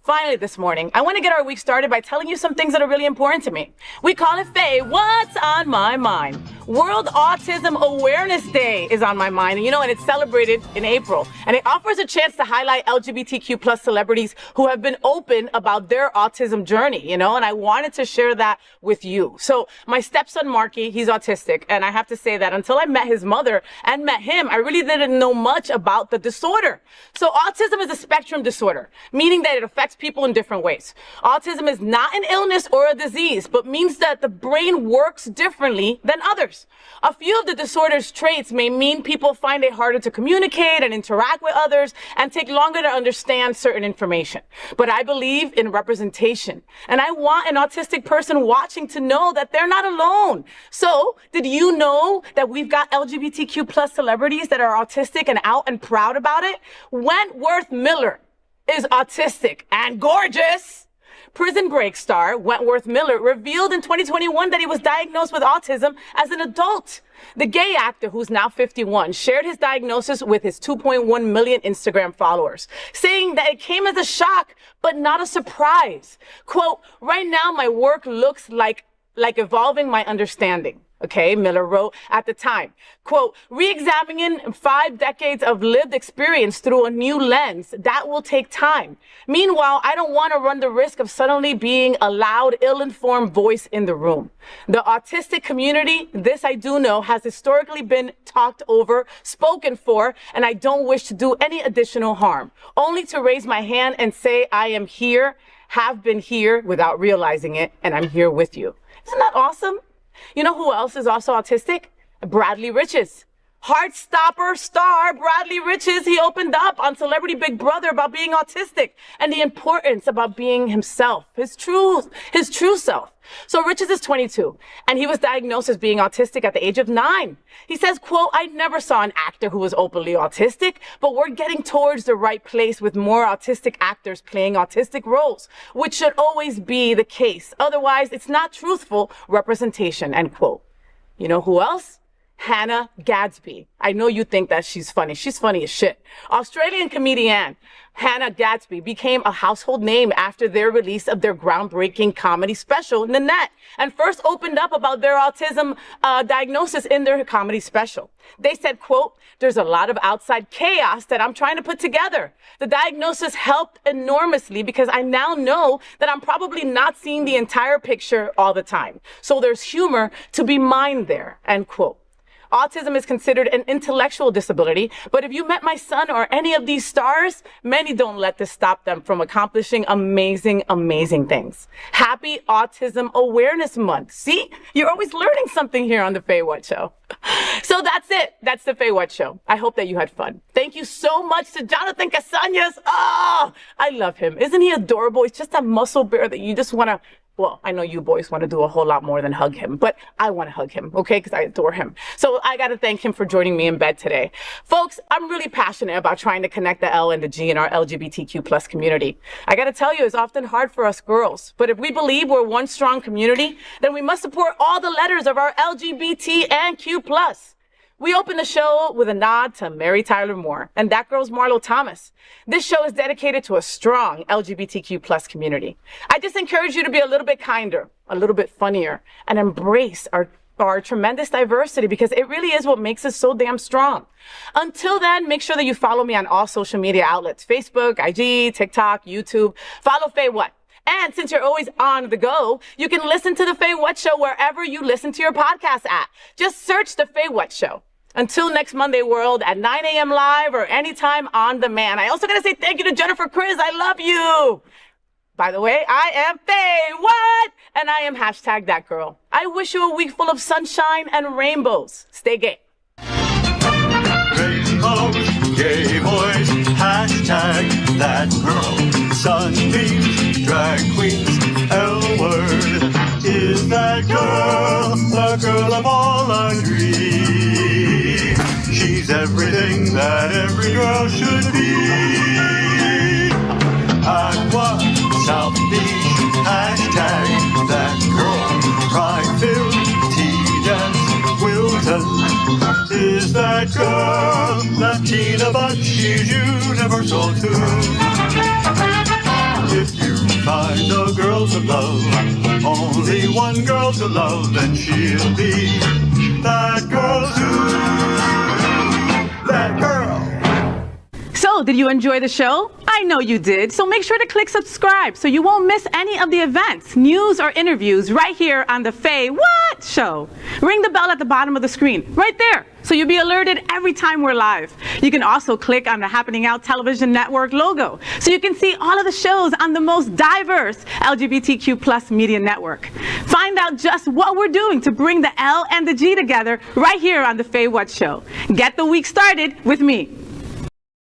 Finally this morning, I want to get our week started by telling you some things that are really important to me. We call it Faye, what's on my mind? World Autism Awareness Day is on my mind, and it's celebrated in April. And it offers a chance to highlight LGBTQ plus celebrities who have been open about their autism journey, and I wanted to share that with you. So my stepson, Marky, he's autistic, and I have to say that until I met his mother and met him, I really didn't know much about the disorder. So autism is a spectrum disorder, meaning that it affects people in different ways. Autism is not an illness or a disease, but means that the brain works differently than others. A few of the disorder's traits may mean people find it harder to communicate and interact with others and take longer to understand certain information. But I believe in representation, and I want an autistic person watching to know that they're not alone. So, did you know that we've got LGBTQ plus celebrities that are autistic and out and proud about it? Wentworth Miller is autistic and gorgeous. Prison Break star Wentworth Miller revealed in 2021 that he was diagnosed with autism as an adult. The gay actor, who's now 51, shared his diagnosis with his 2.1 million Instagram followers, saying that it came as a shock, but not a surprise. Quote, right now my work looks like evolving my understanding. Okay, Miller wrote at the time, quote, re-examining 5 decades of lived experience through a new lens, that will take time. Meanwhile, I don't want to run the risk of suddenly being a loud, ill-informed voice in the room. The autistic community, this I do know, has historically been talked over, spoken for, and I don't wish to do any additional harm. Only to raise my hand and say I am here, have been here without realizing it, and I'm here with you. Isn't that awesome? You know who else is also autistic? Bradley Riches. Heartstopper star Bradley Riches, he opened up on Celebrity Big Brother about being autistic and the importance about being himself, his true self. So Riches is 22, and he was diagnosed as being autistic at the age of 9. He says, quote, I never saw an actor who was openly autistic, but we're getting towards the right place with more autistic actors playing autistic roles, which should always be the case. Otherwise, it's not truthful representation, end quote. You know who else? Hannah Gadsby. I know you think that she's funny. She's funny as shit. Australian comedian Hannah Gadsby became a household name after their release of their groundbreaking comedy special, Nanette, and first opened up about their autism diagnosis in their comedy special. They said, quote, there's a lot of outside chaos that I'm trying to put together. The diagnosis helped enormously because I now know that I'm probably not seeing the entire picture all the time. So there's humor to be mined there, end quote. Autism is considered an intellectual disability, but if you met my son or any of these stars, many don't let this stop them from accomplishing amazing, amazing things. Happy Autism Awareness Month. See, you're always learning something here on the FayWhat Show. So that's it. That's the FayWhat Show. I hope that you had fun. Thank you so much to Jonathan Casañas. Oh, I love him. Isn't he adorable? He's just a muscle bear that you just want to, well, I know you boys want to do a whole lot more than hug him, but I want to hug him, okay, because I adore him. So I got to thank him for joining me in bed today. Folks, I'm really passionate about trying to connect the L and the G in our LGBTQ plus community. I got to tell you, it's often hard for us girls, but if we believe we're one strong community, then we must support all the letters of our LGBT and Q plus. We open the show with a nod to Mary Tyler Moore, and that girl's Marlo Thomas. This show is dedicated to a strong LGBTQ plus community. I just encourage you to be a little bit kinder, a little bit funnier, and embrace our tremendous diversity because it really is what makes us so damn strong. Until then, make sure that you follow me on all social media outlets, Facebook, IG, TikTok, YouTube. Follow FayWhat. And since you're always on the go, you can listen to the FayWhat Show wherever you listen to your podcast at. Just search the FayWhat Show. Until next Monday, world, at 9 a.m. live or anytime on demand. I also got to say thank you to Jennifer Kriz. I love you. By the way, I am FayWhat, and I am #thatgirl. I wish you a week full of sunshine and rainbows. Stay gay. Rainbows, gay sunbeams, drag queens, L-word is that girl, the girl of all our dreams. She's everything that every girl should be. Aqua, South Beach, hashtag that girl, pride-filled, tea-dance, Wilton is that girl, Latina, but she's universal too. If you find a girl to love, only one girl to love, then she'll be that girl too. That girl. So, did you enjoy the show? I know you did. So make sure to click subscribe so you won't miss any of the events, news, or interviews right here on the FayWhat Show. Ring the bell at the bottom of the screen, right there, so you'll be alerted every time we're live. You can also click on the Happening Out Television Network logo so you can see all of the shows on the most diverse LGBTQ plus media network. Find out just what we're doing to bring the L and the G together right here on the FayWhat Show. Get the week started with me.